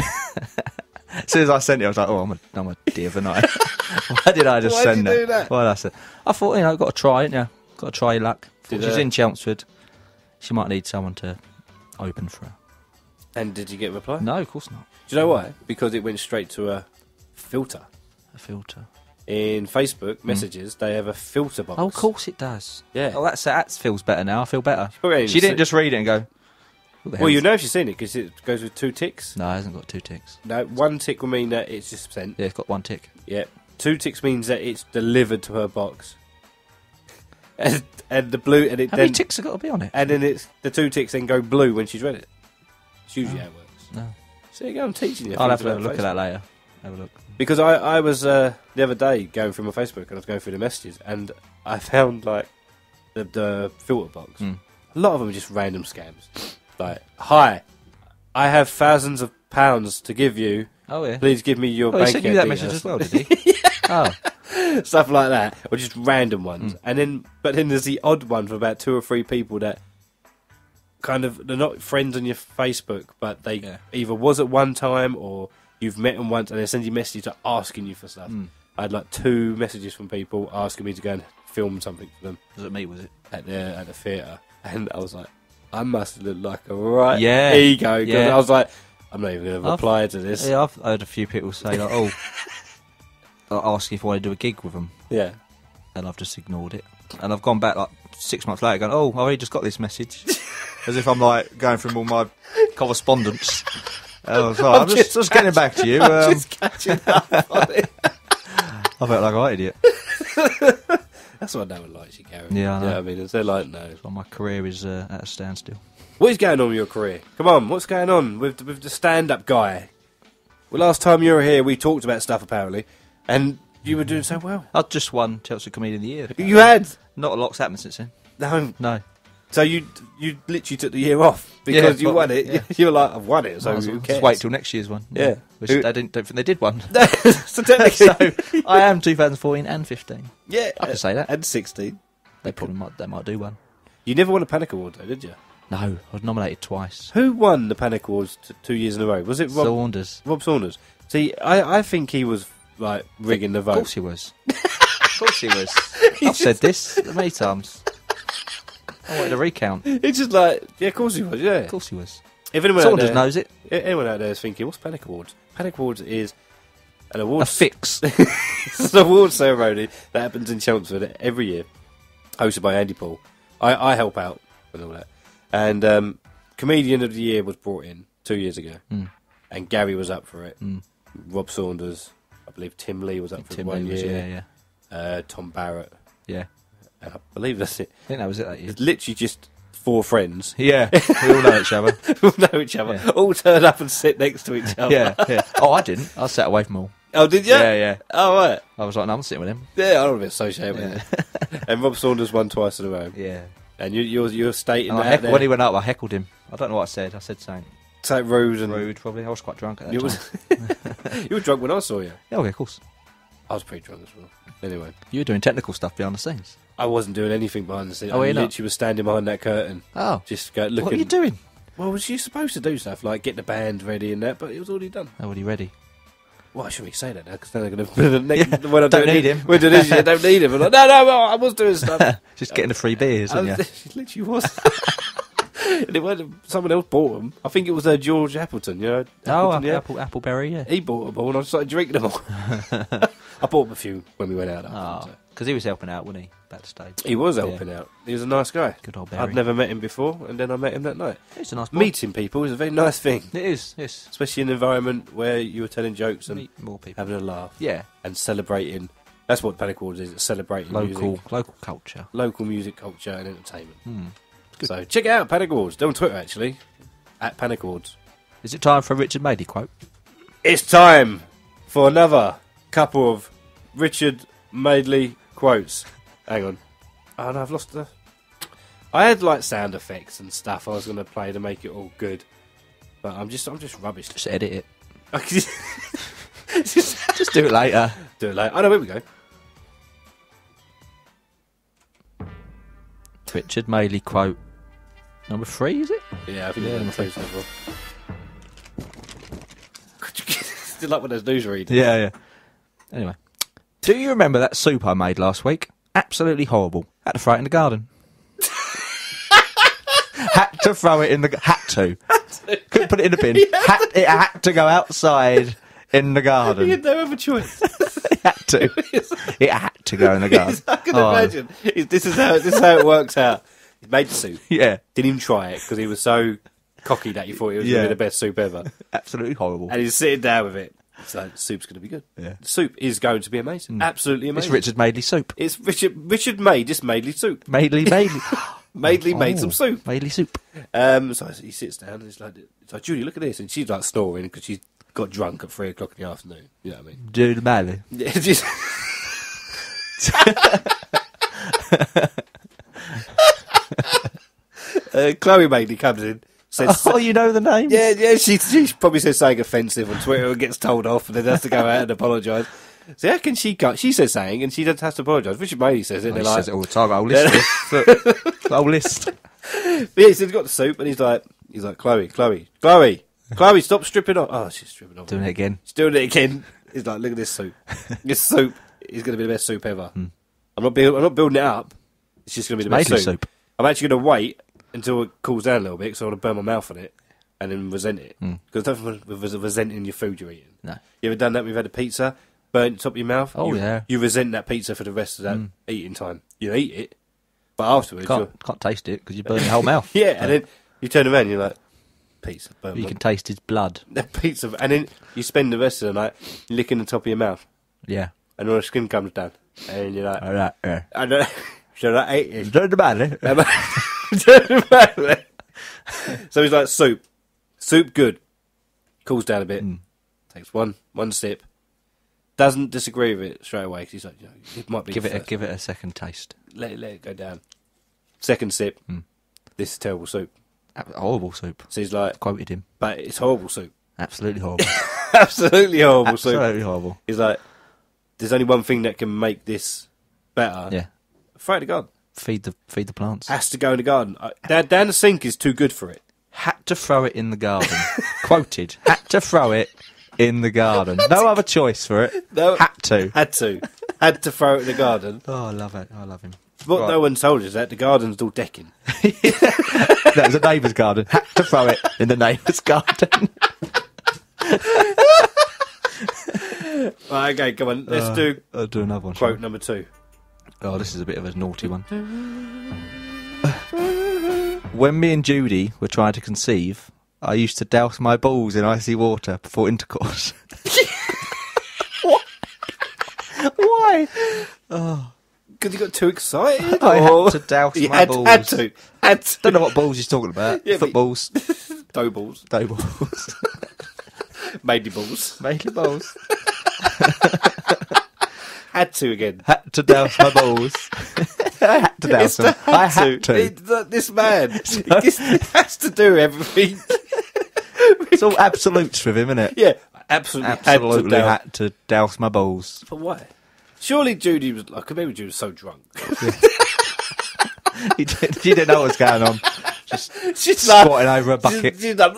As soon as I sent it, I was like, "Oh, I'm a div, and I." Why did I just send Why'd you do that? Why did I send? I thought, got to try it, yeah. Got to try your luck. She's in Chelmsford. She might need someone to open for her. And did you get a reply? No, of course not. Do you know why? Because it went straight to a filter. A filter. In Facebook messages, they have a filter box. Oh, of course it does. Yeah. Oh, that feels better now. I feel better. probably She didn't just read it and go, "What the hell Well, you is-" know if you've seen it, because it goes with 2 ticks. No, it hasn't got 2 ticks. No, 1 tick will mean that it's just sent. Yeah, it's got 1 tick. Yeah. 2 ticks means that it's delivered to her box. And the blue, and it How then many ticks have got to be on it? and then it's the 2 ticks then go blue when she's read it. It's usually how it works. No. So there you go, I'm teaching you. I'll have things to about look at Facebook. that later. Have a look. Because I was the other day going through my Facebook and I was going through the messages and I found like the filter box. A lot of them are just random scams. Like, hi, I have thousands of pounds to give you. Oh, yeah. Please give me your Oh, he bank sent you that details. message as well, did he? Oh. Stuff like that, or just random ones. But then there's the odd one for about 2 or 3 people that kind of, they're not friends on your Facebook, but they either was at one time or you've met them once and they send you messages asking you for stuff. I had like 2 messages from people asking me to go and film something for them. Was it me, was it? At the theatre. And I was like, I must look like a right Yeah. ego. Yeah. I was like, I'm not even going to reply to this. Yeah, I've heard a few people say, like, ask if I want to do a gig with them. Yeah. And I've just ignored it. And I've gone back like 6 months later going, I've already just got this message. As if I'm like going through all my correspondence. I'm just getting back to you. I'm just catching up on it. I felt like an idiot. That's why no one likes you, Gary. Yeah, I know. I mean, they're like, no. Well, my career is at a standstill. What is going on with your career? Come on, what's going on with the stand-up guy? Well, last time you were here, we talked about stuff, apparently, and you were doing so well. I've just won Chelmsford Community of the Year. You had? Not a lot's happened since then. No. No. So you literally took the year off because you won it. Yeah. You were like, I've won it, so who cares? Just wait till next year's one. Yeah. Which I don't think they did one. So technically... So I am 2014 and 15. Yeah. I can say that. And 16. They might do one. You never won a Panic Award, though, did you? No, I was nominated twice. Who won the Panic Awards 2 years in a row? Was it Rob Saunders? Rob Saunders. See, I think he was, like, rigging the vote. Of course he was. Of course he was. I've said this many times. I wanted a recount. It's just like, yeah, of course he was, yeah. Of course he was. If anyone Saunders knows it. Anyone out there is thinking, what's Panic Awards? Panic Awards is an award... A fix. It's an award ceremony that happens in Chelmsford every year, hosted by Andy Paul. I help out with all that. And Comedian of the Year was brought in 2 years ago. And Gary was up for it. Rob Saunders, I believe Tim Lee was up for it 1 year. Yeah. Tom Barrett. Yeah. And I believe that's it. I think that was it that year. It's literally just 4 friends. Yeah. We all know each other. All know each other. Yeah. All turn up and sit next to each other. Yeah. Oh, I didn't. I sat away from all. Oh, did you? Yeah. Oh, right. I was like, no, I'm sitting with him. Yeah, I don't want to be associated with him. And Rob Saunders won twice in a row. Yeah. And you're stating And that when he went up, I heckled him. I don't know what I said. I said something. So rude and... Rude, probably. I was quite drunk at that time. You were drunk when I saw you. Yeah, okay, of course. I was pretty drunk as well. Anyway. You were doing technical stuff behind the scenes. I wasn't doing anything behind the scenes. Oh, I you're not? literally was standing behind that curtain. Oh. Just looking... What are you doing? Well, was you supposed to do stuff like get the band ready and that, but it was already done. Already ready. Well, I shouldn't say that now, because then they're going to... When I Don't need him. When I do this, you don't need him. I'm like, no, I was doing stuff. Just getting the free beers, I weren't you? literally was. And it went, someone else bought them. I think it was George Appleton, you know? Appleton, yeah. Appleberry, yeah. He bought them all, and I started drinking them all. I bought them a few when we went out. Oh, because he was helping out, wasn't he, backstage? He was helping out. He was a nice guy. Good old Barry. I'd never met him before, and then I met him that night. He's a nice boy. Meeting people is a very nice thing. It is, yes. Especially in an environment where you were telling jokes and Meet more people. having a laugh. Yeah. And celebrating. That's what Panic Awards is, it's celebrating Local music. culture. Local music culture and entertainment. So check it out, Panic Awards. They're on Twitter, actually. At Panic Awards. Is it time for a Richard Madeley quote? It's time for another couple of Richard Madeley quotes. Hang on. Oh no, I've lost the... I had like sound effects and stuff I was going to play to make it all good. But I'm just rubbish. Just edit it. Just Do it later. do it later. Oh no, here we go. Richard Madeley quote. Number 3, is it? Yeah, I think Yeah, it's number so well. Still like when there's newsreaders. Yeah. Anyway. Do you remember that soup I made last week? Absolutely horrible. Had to throw it in the garden. Had to throw it in the... Had to. Couldn't put it in the bin. It had to go outside in the garden. You had no other choice. It had to. It had to go in the garden. I can imagine. This is how it works out. He made the soup. Yeah. Didn't even try it because he was so cocky that he thought it was going to be the best soup ever. Absolutely horrible. And he's sitting down with it. So the soup's going to be good. Yeah. The soup is going to be amazing. Absolutely amazing. It's Richard Madeley soup. It's Richard made this Madeley soup. Madeley. Madeley made some soup. Madeley soup. So he sits down and he's like, Judy, look at this. And she's like snoring because she's got drunk at 3 o'clock in the afternoon. You know what I mean? Judy Madeley. Yeah, just... Chloe Madeley comes in. Says, Oh, you know the name? Yeah, she probably says something offensive on Twitter and gets told off and then has to go out and apologise. So how can she cut? She says something and she doesn't have to apologise. Richard Madeley says it. He Like, says it all the time. I'll list it. Look, I'll list. But yeah, he's got the soup and he's like, Chloe, stop stripping off. Oh, she's stripping off. Doing it again. She's doing it again. He's like, look at this soup. This soup is going to be the best soup ever. I'm not building it up. It's just going to be the best soup. I'm actually going to wait until it cools down a little bit because I want to burn my mouth on it and then resent it. Because there's nothing with resenting your food you're eating. No. You ever done that? We've had a pizza, burnt the top of your mouth. Oh, yeah. You resent that pizza for the rest of that eating time. You eat it, but afterwards Can't taste it because you burn your whole mouth. yeah, and then you turn around and you're like, pizza, burn You can taste his blood. the pizza, and then you spend the rest of the night licking the top of your mouth, Yeah. and all the skin comes down, and you're like, All right. Yeah. I don't know, should I eat it? Don't about it. So he's like, soup good, cools down a bit, takes one sip, doesn't disagree with it straight away, 'cause he's like, it might be Give it a second taste. let it go down. Second sip, this is terrible soup. Horrible soup. So he's like, Quoted him. but it's horrible soup. Absolutely horrible. Absolutely horrible soup. Absolutely horrible. He's like, there's only one thing that can make this better. Yeah. Throw it in the garden. Feed the plants. Has to go in the garden. Down the sink is too good for it. Had to throw it in the garden. Quoted. Had to throw it in the garden. No other choice for it. No, Had to. Had to throw it in the garden. Oh, I love it. I love him. What Right. no one told us that the garden's all decking. That was a neighbour's garden. Had to throw it in the neighbour's garden. Right, okay, come on. Let's do I'll do another one. quote number 2. Oh, this is a bit of a naughty one. When me and Judy were trying to conceive, I used to douse my balls in icy water before intercourse. What? Why? Because you got too excited? I or- had to douse You my had, balls. Had to. Don't know what balls he's talking about. Yeah, but- Footballs, Dough balls. dough balls, Matey balls. mainly balls. Had to again. Had to douse my balls. I had to douse them. I had to. This man, he has to do everything. It's all absolutes with him, isn't it? Yeah, absolutely. Absolutely had to. had to douse my balls. But why? Surely Judy was like, maybe Judy was so drunk. She didn't know what was going on. Just She's squatting over a bucket. She's like,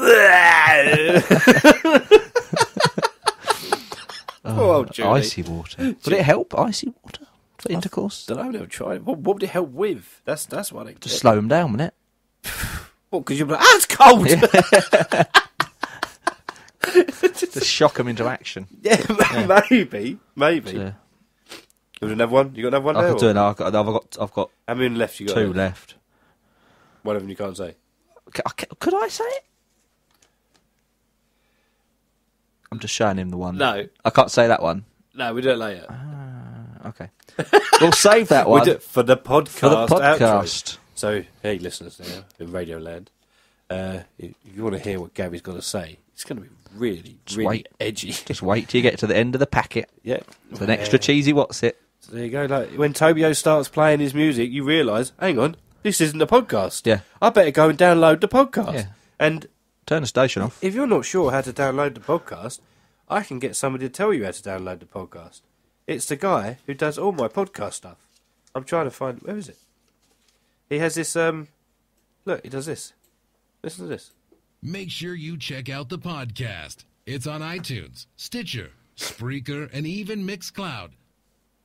poor old Judy. Icy water. Would it help, icy water, for intercourse? I don't know, I've never tried it. What would it help with? That's what I Just slow them down, wouldn't it? What, because you're like, it's cold! Just shock them into action. Yeah, maybe. Yeah. You got another one? You got another one I there? could do it now. I've got How many left you got? 2 left. One of them you can't say. Could I say it? I'm just showing him the one. No. I can't say that one. No, we do it later. Okay. We'll save that We one do it for the podcast. for the outro. podcast. So, hey, listeners there in Radio Land, if you want to hear what Gary's got to say, it's going to be really wait. edgy. Just wait till you get to the end of the packet. Yeah. It's an extra cheesy what's it. So there you go. Like when Tobio starts playing his music, you realise, hang on, this isn't a podcast. Yeah. I better go and download the podcast. Yeah. And Turn the station off. if you're not sure how to download the podcast, I can get somebody to tell you how to download the podcast. It's the guy who does all my podcast stuff. I'm trying to find... Where is it? He has this... Look, he does this. Listen to this. Make sure you check out the podcast. It's on iTunes, Stitcher, Spreaker, and even Mixcloud.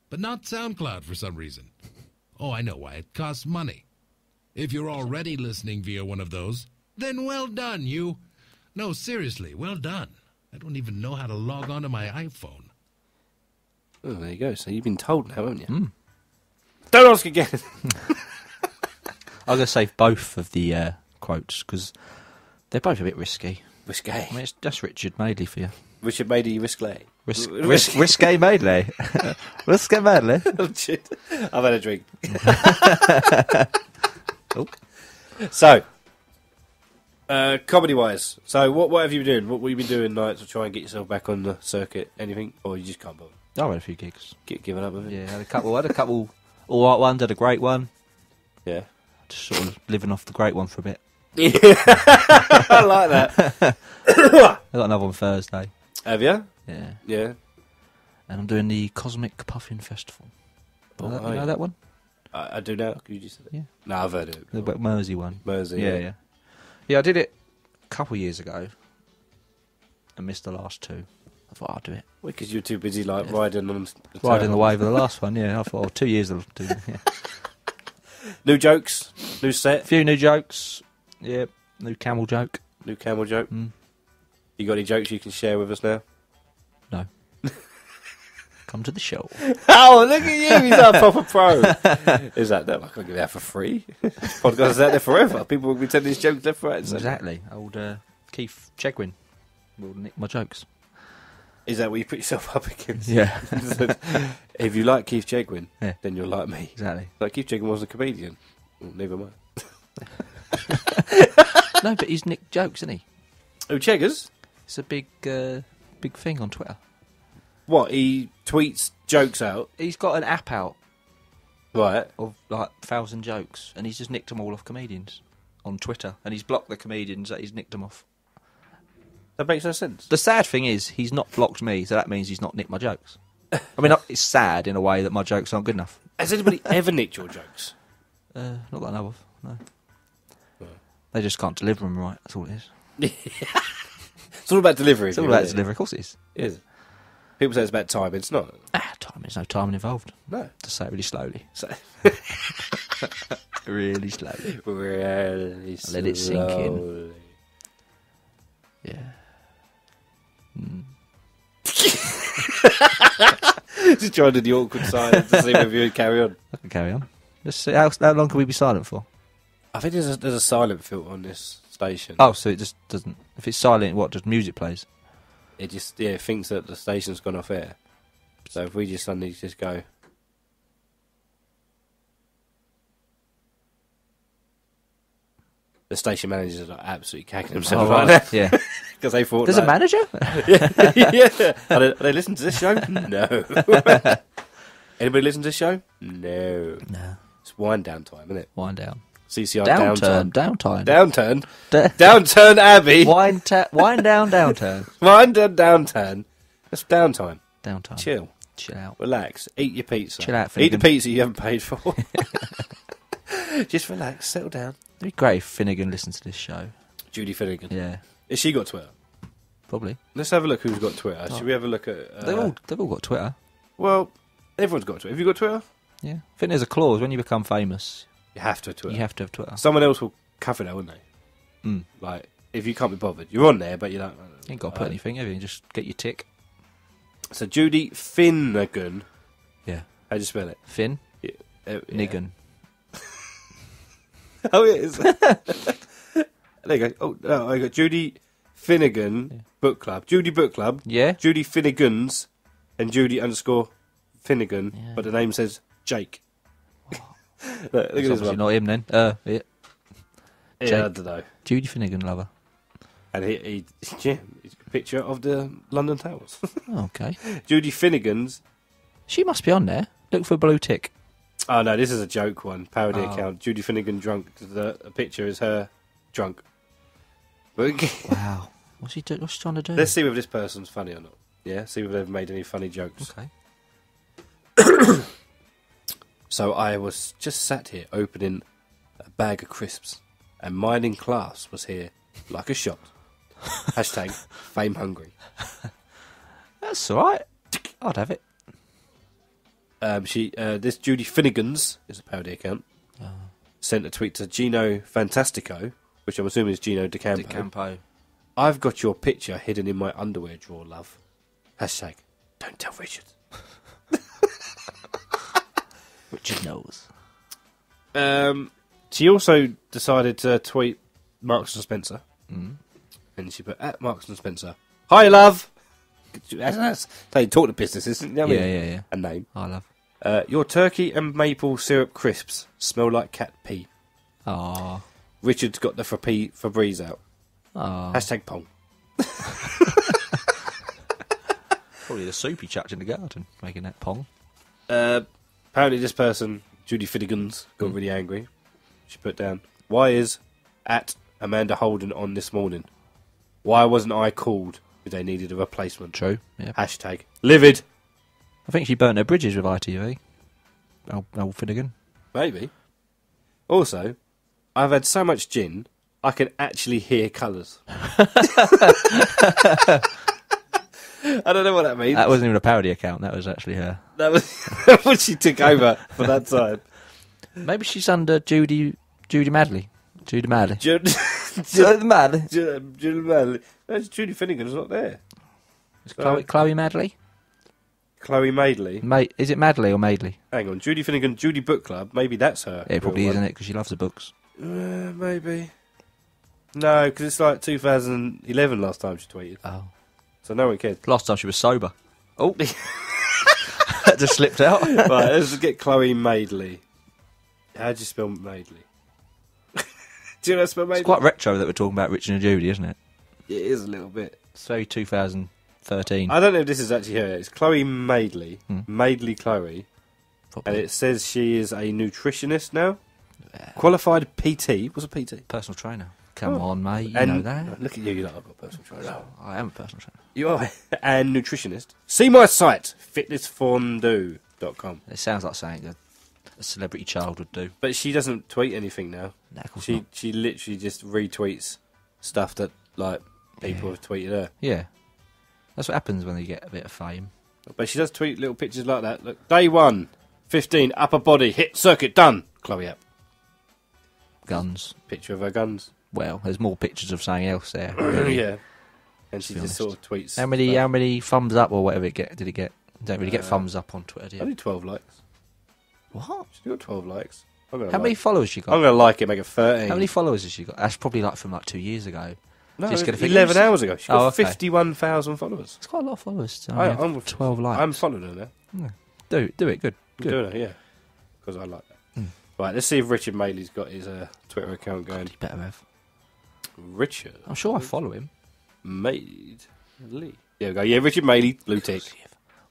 But not SoundCloud for some reason. Oh, I know why. It costs money. If you're already listening via one of those, then well done, you. No, seriously, well done. I don't even know how to log on to my iPhone. Oh, there you go. So you've been told now, haven't you? Don't ask again. I'm going to save both of the quotes because they're both a bit risky. Risque. I mean, it's just Richard Madeley for you. Richard Madeley, risque. Risque Madeley. Risque Madeley. I've had a drink. Oh. So, comedy-wise, so what have you been doing? What have you been doing nights to try and get yourself back on the circuit? Anything? Or you just can't bother? I had a few gigs. Giving up with it? Yeah, had a couple all right ones, had a great one. Yeah. Just sort of living off the great one for a bit. I like that. I got another one Thursday. Have you? Yeah. Yeah. And I'm doing the Cosmic Puffin Festival. You know that one? I do know. Could you just say it? Yeah. No, I've heard it. The Mersey one. Mersey, Yeah. Yeah, I did it a couple of years ago. And missed the last two. I thought I'll do it. Well, because you're too busy, like, riding on Riding the wave of the last one, yeah. I thought, 2 years I'll do it, yeah. New jokes, new A set, few new jokes. Yeah, new camel joke. new camel joke. Mm. You got any jokes you can share with us now? No. Come to the show. Oh, look at you! He's a proper pro. Is that I can't get that for free? This podcast is out there forever. People will be telling these jokes left, right, and centre. Exactly. Old Keith Chegwin will nick my jokes. Is that what you put yourself up against? Yeah. If you like Keith Chegwin, Yeah. then you'll like me. Exactly. Like Keith Chegwin wasn't a comedian. Well, never mind. No, but he's nicked jokes, isn't he? Oh, Cheggers? It's a big thing on Twitter. What, he tweets jokes out? He's got an app out Right. of like 1,000 jokes, and he's just nicked them all off comedians on Twitter, and he's blocked the comedians that he's nicked them off. That makes no sense. The sad thing is, he's not blocked me, so that means he's not nicked my jokes. I mean, it's sad in a way that my jokes aren't good enough. Has anybody ever nicked your jokes? Not that I know of, no. They just can't deliver them right, that's all it is. It's all about delivery. It's all about delivery, of course it is. It is. People say it's about time, it's not. Time, there's no timing involved. No. Just say it really slowly. So, Really slowly. really Let it sink in. Yeah. Just trying to do the awkward silence to see if you would carry on. I can carry on. Let's see, how long can we be silent for? I think there's a silent filter on this station. Oh, so it just doesn't... If it's silent, what, just music plays? It just thinks that the station's gone off air. So if we just suddenly just go... The station managers are absolutely cacking themselves right now. Yeah. Because they thought... There's a manager? Yeah. Are they listening to this show? No. Anybody listen to this show? No. No. It's wind down time, isn't it? Wind down. CCR Downtime. Downturn. Downturn Abbey. Wind down, downturn. Wind down, downturn. That's downtime. Downtime. Chill. Chill out. Relax. Eat your pizza. Chill out, Eat the Finnegan. pizza you haven't paid for. Just relax. Settle down. It'd be great if Finnegan listened to this show. Judy Finnegan. Yeah. Has she got Twitter? Probably. Let's have a look who's got Twitter. Should we have a look at... They've all got Twitter. Well, everyone's got Twitter. Have you got Twitter? Yeah. I think there's a clause when you become famous, You have to have Twitter. you have to have Twitter. Someone else will cover that, wouldn't they? Mm. Like, if you can't be bothered. You're on there, but you don't... You ain't got to put anything, have you? Just get your tick. So, Judy Finnegan. Yeah. How'd you spell it? Finn. Yeah. Nigan. Oh, it is. There you go. Oh, no, I got Judy Finnegan Book Club. Judy Book Club. Yeah. Judy Finnegans and Judy _ Finnegan, Yeah. but the name says Jake. Look at It's this obviously one. not him then. Yeah. Yeah, I Jake. don't know. Judy Finnegan lover. And he's a picture of the London Towers. Oh, okay. Judy Finnegans. She must be on there. Look for a blue tick. Oh no, this is a joke one. Parody Oh. account. Judy Finnegan drunk. The picture is her drunk. Wow. What's she trying to do? Let's see whether this person's funny or not. Yeah, see whether they've made any funny jokes. Okay. So I was just sat here opening a bag of crisps, and mine in class was here like a shot. Hashtag fame hungry. That's all right. I'd have it. This Judy Finnegans is a parody account. Sent a tweet to Gino Fantastico, which I'm assuming is Gino DeCampo. I've got your picture hidden in my underwear drawer, love. Hashtag don't tell Richard. Richard knows. She also decided to tweet Marks and Spencer. And she put at Marks and Spencer, hi love. That's how you talk to businesses, isn't it? Yeah. A name. I love. Your turkey and maple syrup crisps smell like cat pee. Aww. Richard's got the Febreze out. Aww. Hashtag Pong. Probably the soup he chucked in the garden, making that pong. Apparently this person, Judy Finnegans, got really angry. She put down, why is at Amanda Holden on this morning? Why wasn't I called if they needed a replacement? True. Yeah. Hashtag livid. I think she burnt her bridges with ITV. Old Finnegan. Maybe. Also, I've had so much gin, I can actually hear colours. I don't know what that means. That wasn't even a parody account. That was actually her. That was what she took over for that time. Maybe she's under Judy Madley. Judy Madley. Judy Madley. Madley. No, Judy Finnegan's not there. Is Chloe Madley? Chloe Madeley. Is it Madley or Madeley? Hang on, Judy Finnegan, Judy Book Club. Maybe that's her. It probably isn't it because she loves the books. Maybe. No, because it's like 2011 last time she tweeted. Oh. So no one cared. Last time she was sober. Oh. That just slipped out. Right, let's get Chloe Madeley. How do you spell Madeley? Do you know how to spell Madeley? It's quite retro that we're talking about Richard and Judy, isn't it? It is a little bit. It's very 2013. I don't know if this is actually her. It's Chloe Madeley. Madeley Chloe. Probably. And it says she is a nutritionist now. Qualified PT. What's a PT? Personal trainer. Come on, mate. You know that. Look at you, you're like, I've got a personal trainer. I am a personal trainer. You are. And nutritionist. See my site, fitnessfondue.com. It sounds like something a celebrity child would do. But she doesn't tweet anything now. No, of course She not. she literally just retweets stuff that like people have tweeted her. Yeah. That's what happens when they get a bit of fame. But she does tweet little pictures like that. Look, day 1, 15, upper body, hit circuit, done. Chloe app. Guns. Picture of her guns. Well, there's more pictures of something else there. Really. Yeah. And she just sort of tweets. How many thumbs up or whatever did it get? You don't really get thumbs up on Twitter, do you? Only 12 likes. What? She's got 12 likes. How many followers she got? I'm going to like it, make it 13. How many followers has she got? That's probably like from like 2 years ago. No, Just gonna think 11 it was- hours ago. She's got Oh, okay. 51,000 followers. It's quite a lot of followers. So I'm 12 likes. I'm following her now. Do it. Good. I'm Good. doing it, yeah. Because I like that. Right, let's see if Richard Madeley's got his Twitter account going. You better have. Richard. I'm sure I follow him. Madeley. There we go. Yeah, Richard Madeley, blue tick.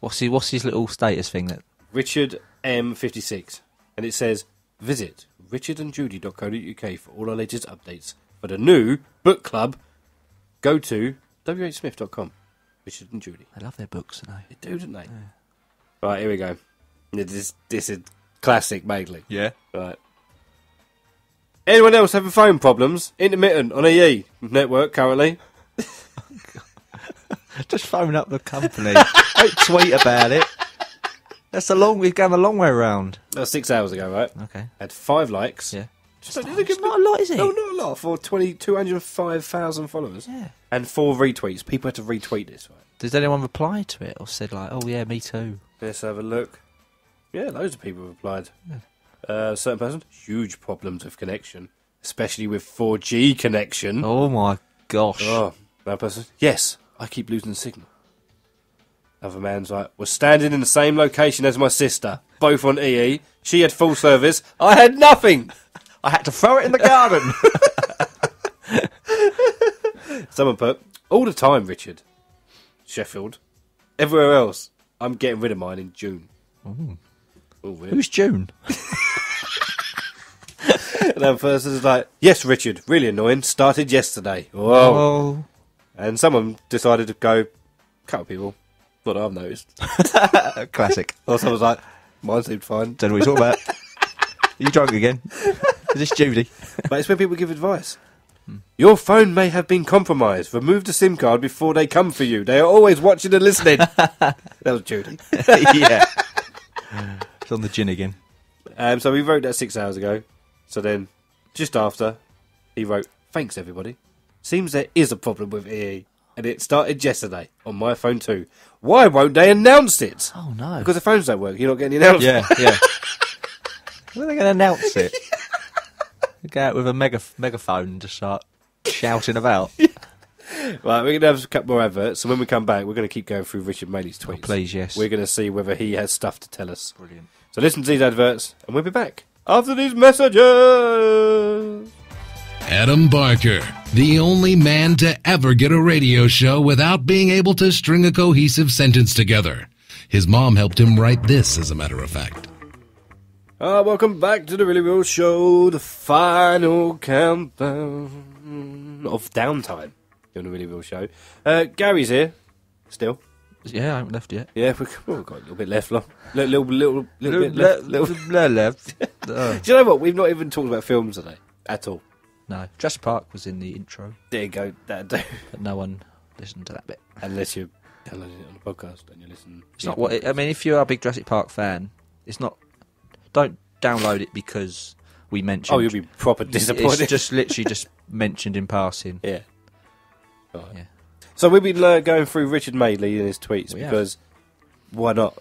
What's his little status thing that? Richard M56. And it says, visit richardandjudy.co.uk for all our latest updates. For the new book club, go to whsmith.com. Richard and Judy. They love their books, don't they? They do, don't they? Yeah. Right, here we go. This is classic Madeley. Yeah. Right. Anyone else having phone problems? Intermittent on EE network currently. Just phone up the company. Don't tweet about it. We've gone a long way around. That was 6 hours ago, right? Okay. Had 5 likes. Yeah. It's Not a lot, is it? No, not a lot. For 205,000 followers. Yeah. And 4 retweets. People had to retweet this, right? Does anyone reply to it or said like, "Oh yeah, me too"? Let's have a look. Yeah, loads of people replied. Certain person, huge problems with connection, especially with 4G connection. Oh my gosh. Oh, that person. Yes, I keep losing the signal. Other man's like, was standing in the same location as my sister, both on EE. She had full service. I had nothing. I had to throw it in the garden. Someone put, all the time, Richard. Sheffield. Everywhere else, I'm getting rid of mine in June. Ooh. Oh, weird. Who's June? Another person's like, yes, Richard, really annoying. Started yesterday. Whoa. Oh. And someone decided to go, couple people. Not that I've noticed. Classic. Or someone's like, mine seemed fine. Don't know what you're talking about. Are you drunk again? Is this Judy? But it's when people give advice. Your phone may have been compromised. Remove the SIM card before they come for you. They are always watching and listening. That was Judy. Yeah. It's on the gin again. So we wrote that 6 hours ago. So then, just after, he wrote, thanks everybody. Seems there is a problem with EE. And it started yesterday on my phone too. Why won't they announce it? Oh no. Because the phones don't work. You're not getting the announcement. Yeah. When are they going to announce it? Go out with a megaphone and just start shouting about. Right, we're going to have a couple more adverts, and when we come back, we're going to keep going through Richard Madeley's tweets. Oh, please, yes. We're going to see whether he has stuff to tell us. Brilliant. So listen to these adverts, and we'll be back after these messages. Adam Barker, the only man to ever get a radio show without being able to string a cohesive sentence together. His mom helped him write this, as a matter of fact. Welcome back to the Really Real Show, the final countdown of downtime on the Really Real Show. Gary's here, still. Yeah, I haven't left yet. Yeah, we've got a little bit left. Little bit left. left. Do you know what? We've not even talked about films today at all. No, Jurassic Park was in the intro, There you go. That'll do. but no one listened to that bit. Unless you're downloading it on the podcast and you listen. It's not what I mean. If you are a big Jurassic Park fan, it's not. Don't download it because we mentioned. Oh, you'll be proper disappointed. It's just literally just mentioned in passing. Yeah. Right. Yeah. So we've been going through Richard Madeley and his tweets because why not?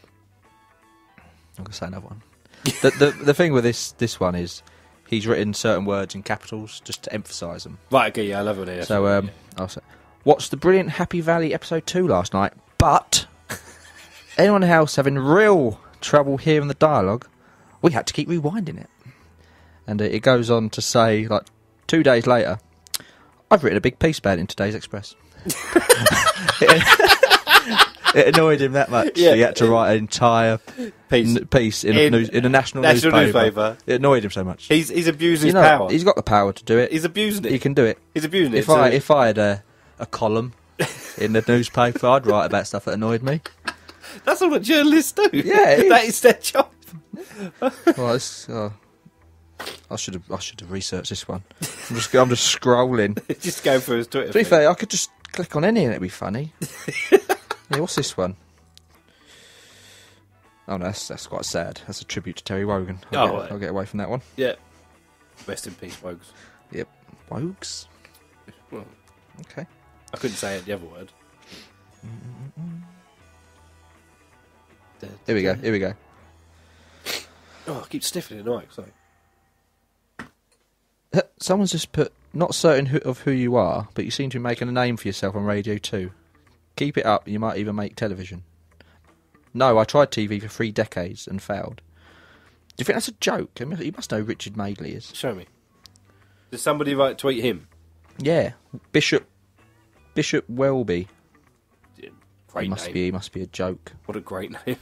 I'm gonna say another one. the thing with this one is he's written certain words in capitals just to emphasise them. Right, okay, yeah, I love it. Yeah, So I'll say, watched the brilliant Happy Valley episode 2 last night, but anyone else having real trouble hearing the dialogue, we had to keep rewinding it. And it goes on to say, like, 2 days later, I've written a big piece about it in today's Express. It annoyed him that much. Yeah. He had to write an entire piece in a national newspaper. It annoyed him so much. He's abusing his power. He's got the power to do it. He's abusing it. He can do it. He's abusing it. If I had a column in the newspaper, I'd write about stuff that annoyed me. That's all what journalists do. Yeah, that is their job. Well, I should have researched this one. I'm just scrolling. Just going through his Twitter. To be fair, I could just click on any and it'd be funny. Yeah, what's this one? Oh no, that's quite sad. That's a tribute to Terry Wogan. I'll get away from that one. Yeah. Rest in peace, Wogs. Yep. Wogs. Well, okay. I couldn't say it, the other word. Here we go. Oh, I keep sniffing it tonight. Sorry. Someone's just put, not certain of who you are, but you seem to be making a name for yourself on radio too. Keep it up, you might even make television. No, I tried TV for 3 decades and failed. Do you think that's a joke? I mean, you must know who Richard Madeley is. Show me. Does somebody tweet him? Yeah, Bishop Welby. Great name. He must be a joke. What a great name.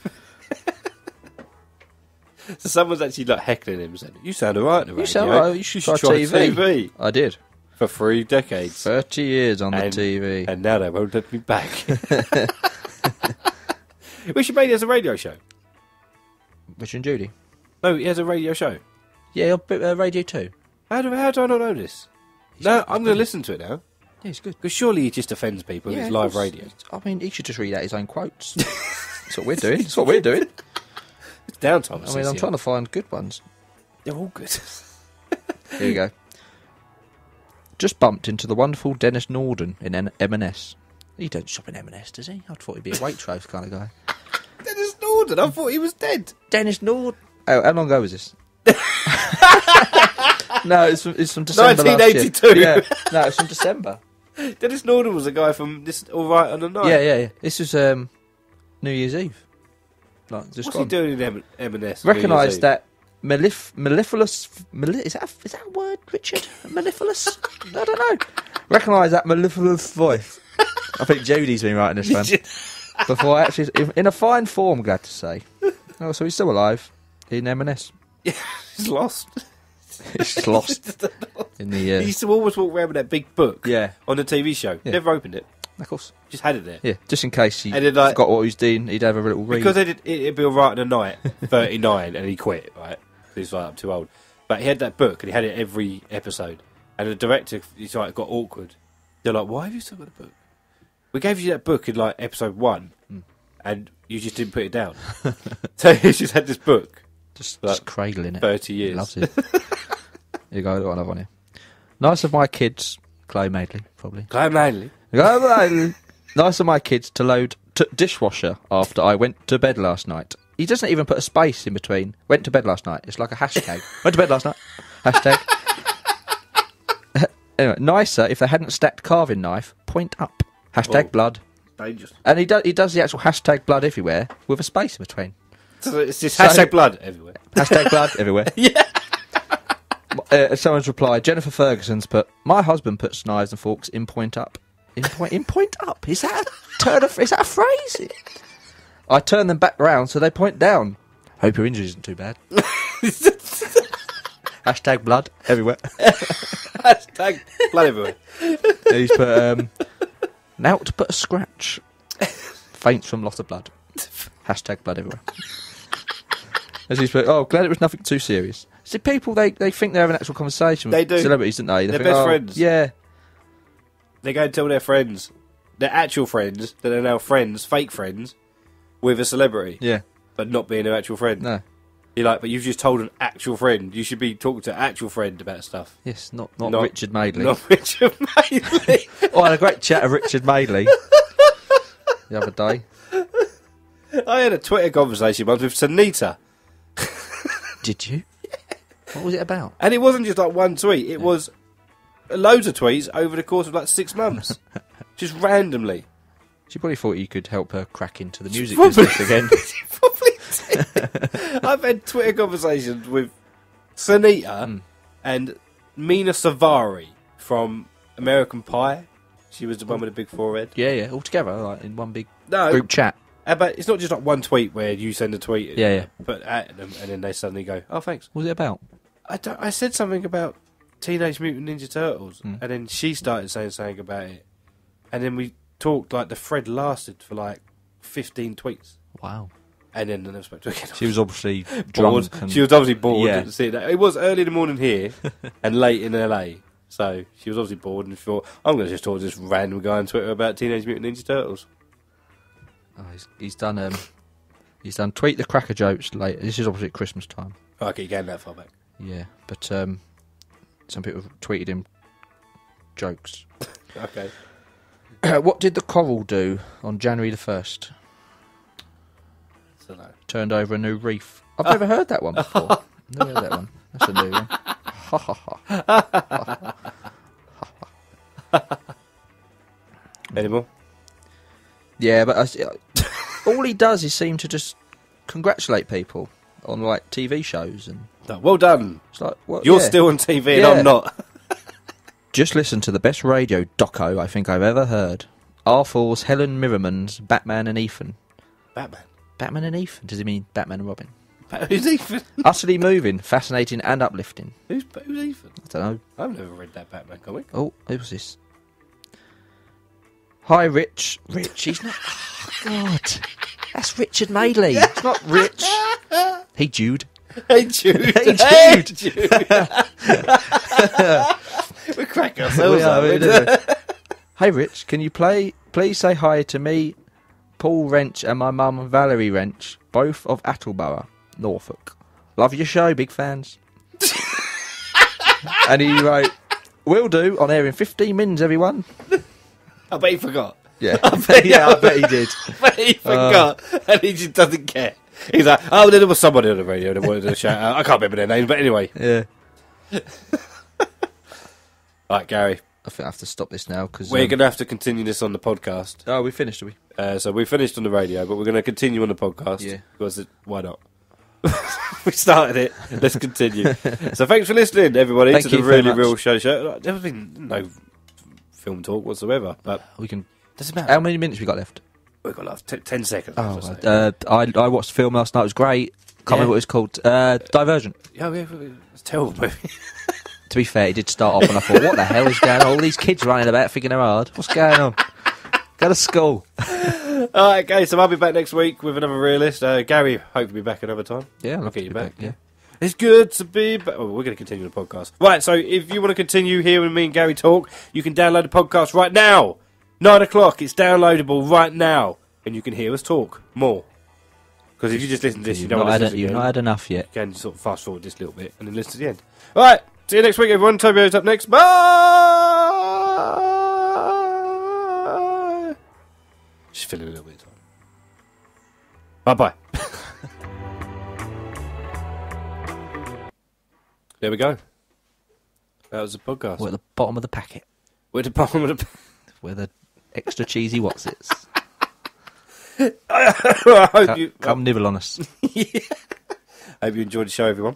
So someone's actually heckling him, saying, "You sound alright on the radio. You sound alright. You should try TV. I did for 3 decades, 30 years on the TV, and now they won't let me back." Richard Madeley has a radio show. Richard and Judy. No, he has a radio show. Yeah, Radio 2. How do I not know this? I'm going to listen to it now. Yeah, it's good. Because surely he just offends people. Yeah, it's live radio. I mean, he should just read out his own quotes. That's what we're doing. It's downtime. I mean, I'm trying to find good ones. They're all good. Here we go. Just bumped into the wonderful Dennis Norden in M&S. He don't shop in M&S, does he? I thought he'd be a Waitrose kind of guy. Dennis Norden? I thought he was dead. Dennis Norden? Oh, how long ago was this? No, it's from December 1982. last year. Yeah. No, it's from December. Dennis Norden was a guy from this All Right on the Night. Yeah. This was New Year's Eve. What's he doing in M&S? Recognise that mellifluous... Is that a word, Richard? Mellifluous? I don't know. Recognise that mellifluous voice. I think Judy's been writing this one. Before actually... In a fine form, I'm glad to say. Oh, so he's still alive in M&S. Yeah, he's lost. He's lost. In the, he used to always walk around with that big book on the TV show. Yeah. Never opened it. Of course. Just had it there. Yeah, just in case he forgot what he was doing, he'd have a little read. Because it'd be all right on the night, 39, and he quit, right? He's I'm too old. But he had that book, and he had it every episode. And the director, got awkward. They're like, why have you still got the book? We gave you that book in, episode 1, and you just didn't put it down. So he just had this book. Just cradling it. 30 years. He loves it. Here you go, I've got another one here. Nice of my kids, Chloe Madeley, probably. Chloe Madeley. Nice of my kids to load dishwasher after I went to bed last night. He doesn't even put a space in between. Went to bed last night. It's like a hashtag. Went to bed last night. Hashtag. Anyway, nicer if they hadn't stacked carving knife. Point up. Hashtag blood. Dangerous. And he does the actual hashtag blood everywhere with a space in between. So it's just hashtag blood everywhere. Hashtag blood everywhere. Yeah. Someone's replied, Jennifer Ferguson's put, my husband puts knives and forks in point up. In point up? Is that a phrase? I turn them back round so they point down. Hope your injury isn't too bad. Hashtag blood everywhere. Hashtag blood everywhere. He's put, now to put a scratch. faints from loss of blood. Hashtag blood everywhere. As he's put, oh, glad it was nothing too serious. See, people, they think they're having an actual conversation with celebrities, don't they? They're think, best friends. Yeah. They go and tell their friends, their actual friends, that are now friends, fake friends, with a celebrity. Yeah. But not being an actual friend. No. You're like, but you've just told an actual friend. You should be talking to an actual friend about stuff. Yes, not Richard Madeley. Not Richard Madeley. I had a great chat with Richard Madeley the other day. I had a Twitter conversation once with Sunita. Did you? What was it about? And it wasn't just like one tweet. It was loads of tweets over the course of like 6 months. Just randomly. She probably thought you could help her crack into the music business again. She probably did. I've had Twitter conversations with Sunita and Mina Savari from American Pie. She was the one with the big forehead. Yeah, all together, like in one big group chat. But it's not just like one tweet where you send a tweet, Yeah. but at them, and then they suddenly go, "Oh, thanks." What was it about? I said something about Teenage Mutant Ninja Turtles, and then she started saying something about it, and then we talked like the thread lasted for like 15 tweets. Wow. And then I never spoke to her again. She was obviously bored. drunk. And she was obviously bored. Yeah. To see that. It was early in the morning here and late in LA, so she was obviously bored and thought, "I'm going to just talk to this random guy on Twitter about Teenage Mutant Ninja Turtles." Oh, he's done. He's done tweet the cracker jokes late. This is obviously at Christmas time. Oh, okay, you going that far back? Yeah, but some people have tweeted him jokes. Okay. What did the coral do on January the 1st? So no. Turned over a new reef. I've never heard that one before. Never heard that one. That's a new one. Ha ha ha. Any more? Yeah, but all he does is seem to just congratulate people on like TV shows and. Well done. It's like, well, You're still on TV and I'm not. Just listen to the best radio doco I think I've ever heard. R4's Helen Mirrenman's Batman and Ethan. Batman and Ethan? Does he mean Batman and Robin? Who's Ethan? Utterly moving, fascinating and uplifting. Who's Ethan? I don't know. I've never read that Batman comic. Oh, who was this? Hi, Rich. Rich, he's not... Oh, God. That's Richard Madeley. It's not Rich. Hey, Jude. Hey, Jude. Hey, Jude. We crack ourselves up. Hey, Rich, can you please say hi to me, Paul Wrench, and my mum, Valerie Wrench, both of Attleborough, Norfolk. Love your show, big fans. And he wrote, will do, on air in 15 minutes, everyone. I bet he forgot. Yeah, I bet he did. I bet he forgot, and he just doesn't care. He's like, oh, there was somebody on the radio that wanted to shout out. I can't remember their names, but anyway. Yeah. Right, Gary. I think I have to stop this now because we're going to have to continue this on the podcast. Oh, we finished, are we? So we finished on the radio, but we're going to continue on the podcast. Yeah. Because why not? We started it. Let's continue. So thanks for listening, everybody, to the Really Real Show. There has been no film talk whatsoever, but we can. Doesn't matter. How many minutes we got left? We've got like 10 seconds. I watched the film last night. It was great. Can't remember what it's called. Divergent. Yeah, it's a terrible movie. To be fair, it did start off and I thought, what the hell is going on? All these kids running about thinking they're hard. What's going on? Go to school. Alright, okay, so I'll be back next week with another realist. Gary, hope to be back another time. Yeah, I'll get you back. Yeah. It's good to be back. Oh, we're going to continue the podcast. Right, so if you want to continue hearing me and Gary talk, you can download the podcast right now. 9 o'clock, it's downloadable right now. And you can hear us talk more. Because if you just listen to this, you don't want to listen to it. You've not had enough yet. You can sort of fast forward just a little bit and then listen to the end. Alright, see you next week, everyone. Tobio's up next. Bye! Just feeling a little bit of time. Bye-bye. There we go. That was the podcast. We're at the bottom of the packet. We're at the bottom of the... We're the extra cheesy Wotsits. I hope you... Come nibble on us. Yeah. I hope you enjoyed the show, everyone.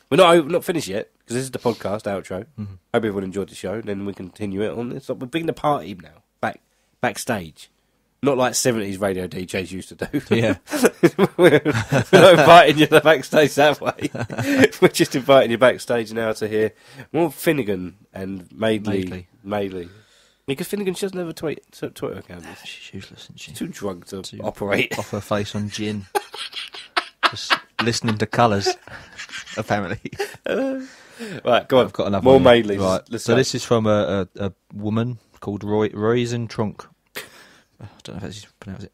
We're not finished yet, because this is the podcast outro. Mm-hmm. Hope everyone enjoyed the show, then we continue it on this. We're bringing the party now, backstage. Not like 70s radio DJs used to do. Yeah. We're not inviting you to backstage that way. We're just inviting you backstage now to hear more Finnegan and Madeley. Because Finnegan, she doesn't have a Twitter account. She's useless, isn't she? She's too drunk to operate. Off her face on gin. Just listening to colours, apparently. Right, go on. I've got another More one. Maidleys. Right. Let's So go. this is from a woman called Roisin Trunk. I don't know if that's how you pronounce it.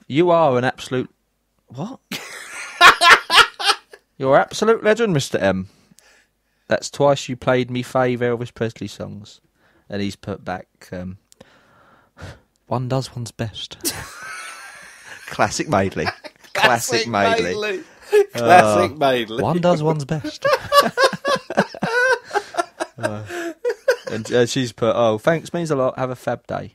You are an absolute... What? You're absolute legend, Mr. M. That's twice you played me fave Elvis Presley songs. And he's put back, one does one's best. Classic Maidley. Classic Maidley. Classic Maidley. One does one's best. And she's put, oh, thanks means a lot. Have a fab day.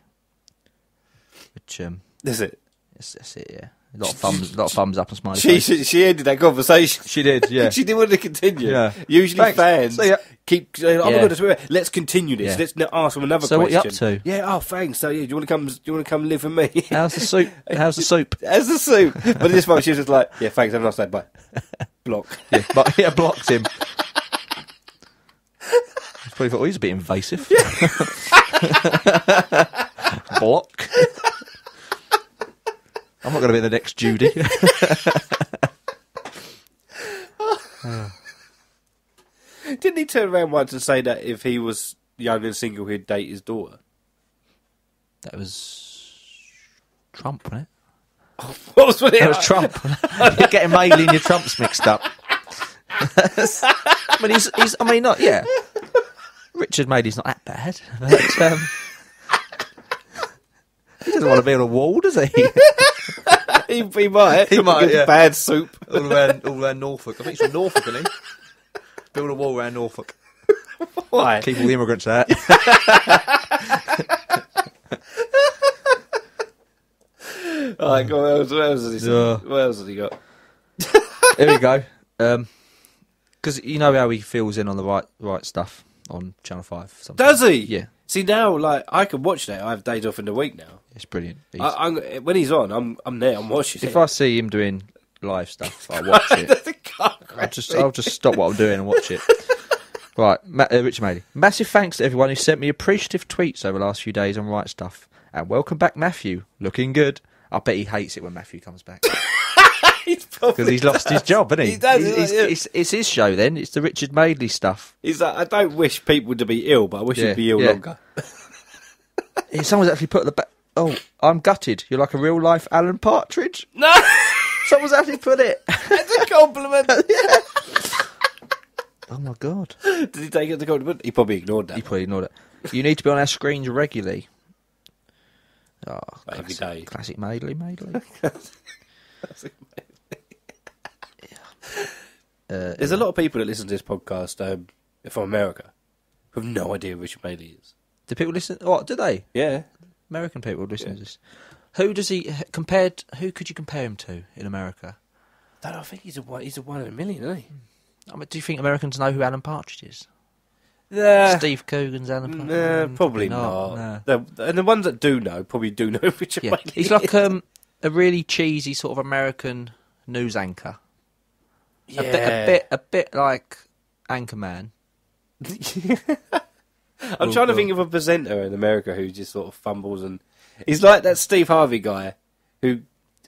Which, Is it? that's it, yeah. A lot of thumbs up and smiley She ended that conversation. She did, yeah. She didn't want to continue. Yeah. Usually Thanks. fans See ya. keep saying, "Oh my Yeah. God, let's continue this. Yeah. Let's ask them another So question." what you up to? Yeah. Oh, thanks. So yeah, do you want to come live with me? How's the soup? How's the soup? As the soup. But this one, she was just like, "Yeah, thanks. Have a nice day. Bye." Block. Yeah, but blocked him. I probably thought, he's a bit invasive. Block. I'm not going to be the next Judy. Didn't he turn around once and say that if he was young and single, he'd date his daughter? That was Trump, wasn't it? What was it? That was Trump. You're getting Maidley and your Trumps mixed up. I mean, yeah. Richard Maidley's not that bad. But, he doesn't want to be on a wall, does he? He might. He might, yeah. Bad soup. all around Norfolk. I think he's from Norfolk, isn't he? Build a wall around Norfolk. Why? Keep all the immigrants out. All right, go on. What else has he said? Yeah. What else has he got? Here we go. Because you know how he fills in on the right stuff on Channel 5. Sometimes. Does he? Yeah. See, now, like, I can watch that. I have days off in the week now. It's brilliant. When he's on, I'm there. I'm watching If it. I see him doing live stuff, I'll watch it. I'll just stop what I'm doing and watch it. Right, Richard Mailey. Massive thanks to everyone who sent me appreciative tweets over the last few days on Right Stuff. And welcome back, Matthew. Looking good. I bet he hates it when Matthew comes back. Because he's lost his job, hasn't he? He does, It's his show then. It's the Richard Maidley stuff. He's like, I don't wish people to be ill, but I wish you'd be ill longer. Someone's actually put the back. Oh, I'm gutted. You're like a real life Alan Partridge. No! Someone's actually put it. It's a compliment. Oh my God. Did he take it as a compliment? He probably ignored that. He probably ignored it. You need to be on our screens regularly. Oh, Every day. Classic Maidley. There's a lot of people that listen to this podcast from America who have no idea who Richard Mailey is. Do people listen? What, do they? Yeah. American people listen to this. Who does he compared? Who could you compare him to in America? I think he's a one in a million, isn't he? I mean, do you think Americans know who Alan Partridge is? Nah. Steve Coogan's Alan Partridge? Nah, probably not. No. And the ones that do know probably do know Richard Mailey. He's like a really cheesy sort of American news anchor. Yeah. A bit like Anchorman. I'm trying to think of a presenter in America who just sort of fumbles and... He's like that Steve Harvey guy who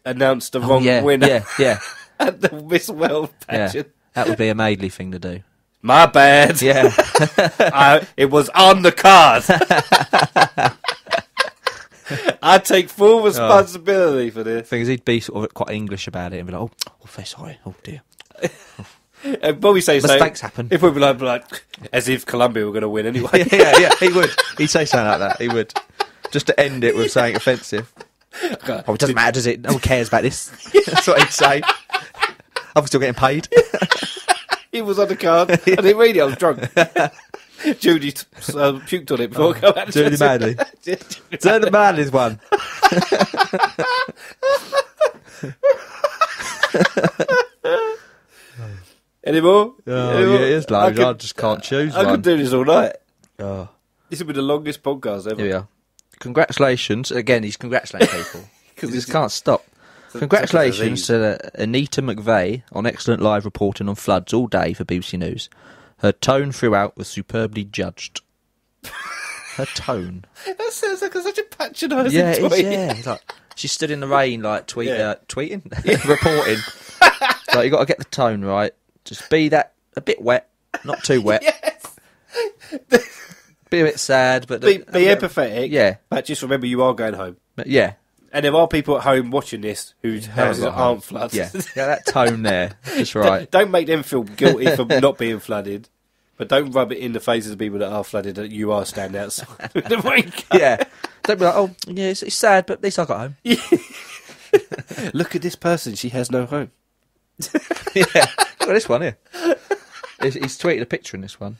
announced the wrong winner at the Miss World pageant. Yeah. That would be a Maidley thing to do. My bad. Yeah. It was on the card. I take full responsibility for this. Thing is, he'd be sort of quite English about it and be like, oh very sorry, oh dear. And Bobby says mistakes happen. If we'd be like, as if Colombia were going to win anyway. yeah, he would. He'd say something like that. He would. Just to end it with something offensive. Oh, it doesn't matter, does it? No one cares about this. That's what he'd say. I'm still getting paid. He was on the card. I didn't read it, I was drunk. Judy puked on it before going out. Judy Maidley. Judy Maidley's one. Any more? Oh, yeah, it is loads. I just can't choose one. I could do this all night. Oh. This will be the longest podcast ever. Here we are. Congratulations. Again, he's congratulating people. Because this can't stop. Congratulations to Anita McVeigh on excellent live reporting on floods all day for BBC News. Her tone throughout was superbly judged. Her tone. That sounds like such a patronising Yeah, it is, tweet. yeah. It's like, she stood in the rain, like, Yeah. tweeting? Reporting. Like, you got to get the tone right. Just be that, a bit wet, not too wet. Yes. Be a bit sad, but... Be empathetic. Yeah. But just remember you are going home. Yeah. And there are people at home watching this whose houses aren't flooded. Yeah. Yeah, that tone there. Just right. Don't make them feel guilty for not being flooded. But don't rub it in the faces of people that are flooded that you are standing outside with the raincoat. Yeah. Don't be like, oh, yeah, it's sad, but at least I got home. Look at this person, she has no home. Yeah. Look at this one here. He's tweeted a picture in this one.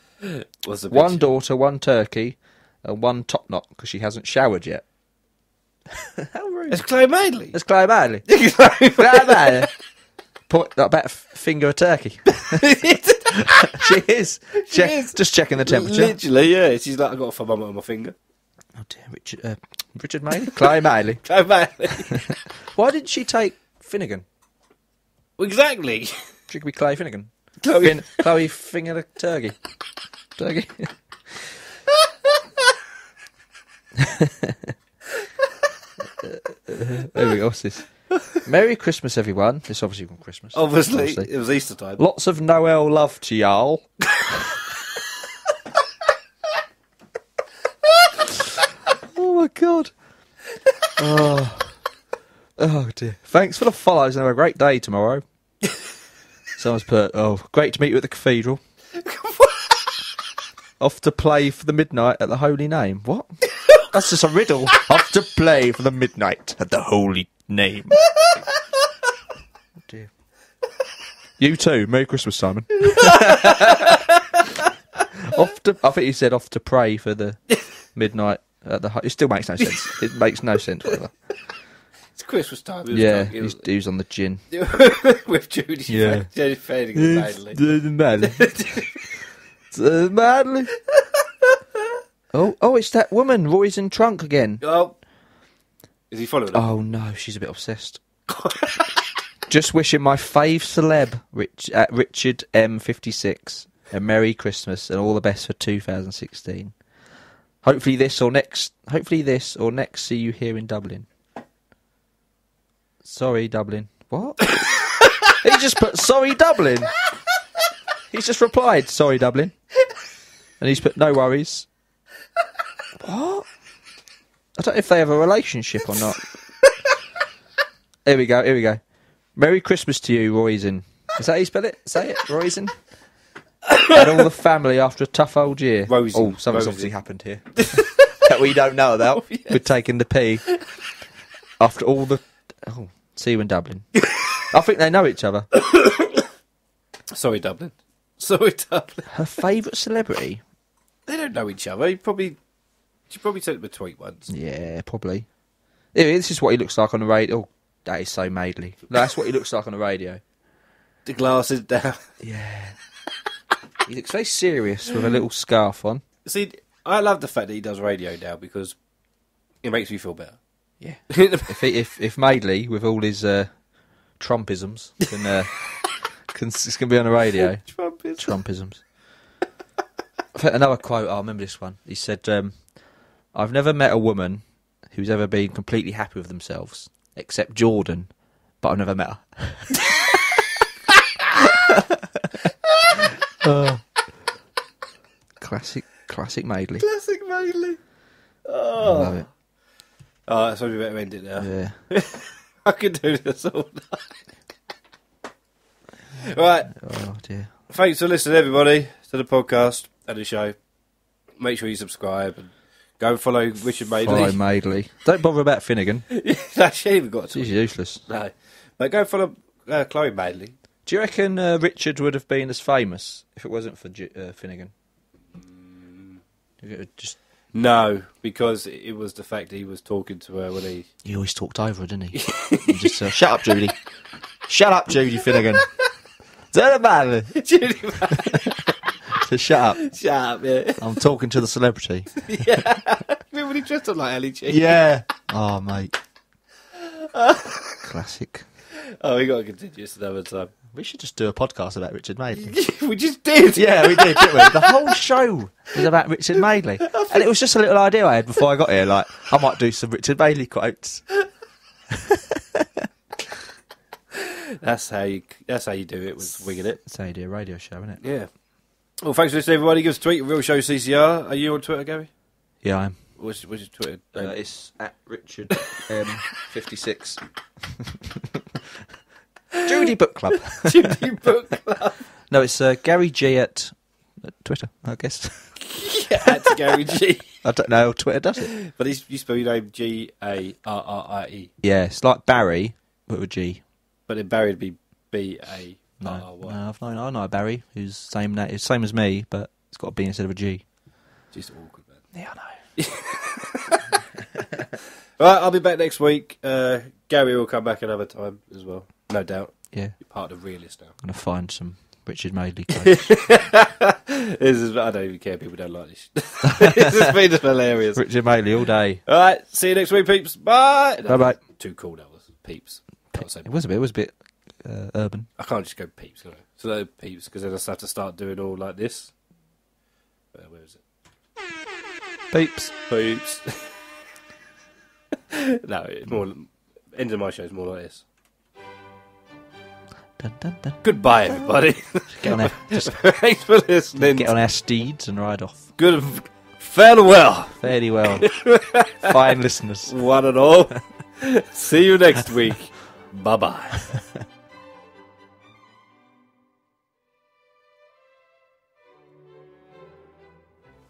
What's the One picture? daughter, one turkey, and one top knot because she hasn't showered yet. How rude. It's Clay Madeley. It's Clay Madley. Clay Madley. Point that about finger a turkey. She is. Just checking the temperature. Literally, yeah. She's like, I got a thermometer on my finger. Oh dear, Richard Madeley? Clay Madeley. Clay Madeley. Why didn't she take Finnegan? Exactly. She could be Clay Finnegan. Chloe. Chloe finger the turkey. Turkey. There we go. What's this? Merry Christmas, everyone. It's obviously on Christmas. Obviously, it was Easter time. Lots of Noel love to y'all. Oh my god. Oh dear. Thanks for the follows and have a great day tomorrow. Someone's put, great to meet you at the cathedral. Off to play for the midnight at the Holy Name. What? That's just a riddle. Off to play for the midnight at the Holy Name. Oh dear. You too. Merry Christmas, Simon. I think he said off to pray for the midnight at the. It still makes no sense. It makes no sense. Whatever. It's Christmas time. Yeah, he was on the gin. With Judy. Yeah. Judy fading badly. Madly. Oh, it's that woman, Roy's in trunk again. Oh. Is he following her? Oh no, she's a bit obsessed. Just wishing my fave celeb, Richard M56, a Merry Christmas and all the best for 2016. Hopefully this or next see you here in Dublin. Sorry, Dublin. What? He just put, sorry, Dublin. He's just replied, sorry, Dublin. And he's put, no worries. What? I don't know if they have a relationship or not. Here we go. Merry Christmas to you, Roisin. Is that how you spell it? Say it, Roisin. And all the family after a tough old year. Rosie. Oh, something's obviously happened here. That we don't know about. Yes. We're taking the pee. After all the... Oh, see you in Dublin. I think they know each other. Sorry, Dublin. Her favourite celebrity? They don't know each other. She probably sent him a tweet once. Yeah, probably. This is what he looks like on the radio. Oh, that is so Madeley. That's what he looks like on the radio. The glasses down. Yeah. He looks very serious with a little scarf on. See, I love the fact that he does radio now because it makes me feel better. Yeah. if Madeley, with all his Trumpisms, it's going to be on the radio. Trumpisms. Another quote, I remember this one. He said, I've never met a woman who's ever been completely happy with themselves, except Jordan, but I've never met her. Classic Madeley. Classic Madeley. Oh. I love it. Oh, that's probably better end it now. Yeah. I could do this all night. Right. Oh, dear. Thanks for listening, everybody, to the podcast and the show. Make sure you subscribe and go and follow Richard Madeley. Follow Madeley. Don't bother about Finnegan. No, she ain't even got to. She's useless. No. But go and follow Chloe Madeley. Do you reckon Richard would have been as famous if it wasn't for Finnegan? Just... No, because it was the fact that he was talking to her when he... He always talked over her, didn't he? He just shut up, Judy. Shut up, Judy Finnegan. Tell Madeley. Judy Madeley. So shut up. Shut up, yeah. I'm talking to the celebrity. Yeah. Remember when he dressed up like Ellie G? Yeah. Oh, mate. Classic. Oh, we got to continue this another time. We should just do a podcast about Richard Madeley. We just did. Yeah, we did, didn't we? The whole show was about Richard Madeley. And it was just a little idea I had before I got here, like, I might do some Richard Madeley quotes. That's how you do it, with winging it. That's how you do a radio show, isn't it? Yeah. Well, thanks for listening, everybody. Give us a tweet, Real Show CCR. Are you on Twitter, Gary? Yeah, I am. What's your Twitter? It's at Richard 56. Judy Book Club. Judy Book Club. No, it's Gary G at Twitter, I guess. Yeah, at Gary G. I don't know how Twitter does it. But you spell your name Garrie. Yeah, it's like Barry, but with a G. But then Barry would be B-A-R-R-Y. No, I know a Barry who's same as me, but it's got a B instead of a G. Just awkward, man. Yeah, I know. Right, I'll be back next week. Gary will come back another time as well, no doubt. Yeah. You're part of the realist now. I'm going to find some Richard Madeley quotes. I don't even care, people don't like this. This has been hilarious. Richard Madeley all day. Alright, see you next week, peeps. Bye! Bye-bye. Too cool, that was. Peeps. It was a bit urban. I can't just go peeps, can I? So no peeps, because then I just have to start doing all like this. Where is it? Peeps. Peeps. No, it's more. End of my show is more like this. Dun, dun, dun. Goodbye, everybody. Get on our, Thanks for listening. get on our steeds and ride off. Good. Farewell. Fairly well. Fine listeners. One and all. See you next week. Bye-bye.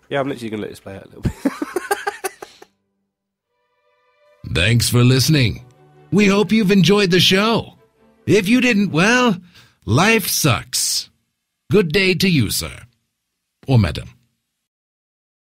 Yeah, I'm literally going to let this play out a little bit. Thanks for listening. We hope you've enjoyed the show. If you didn't, well, life sucks. Good day to you, sir. Or madam.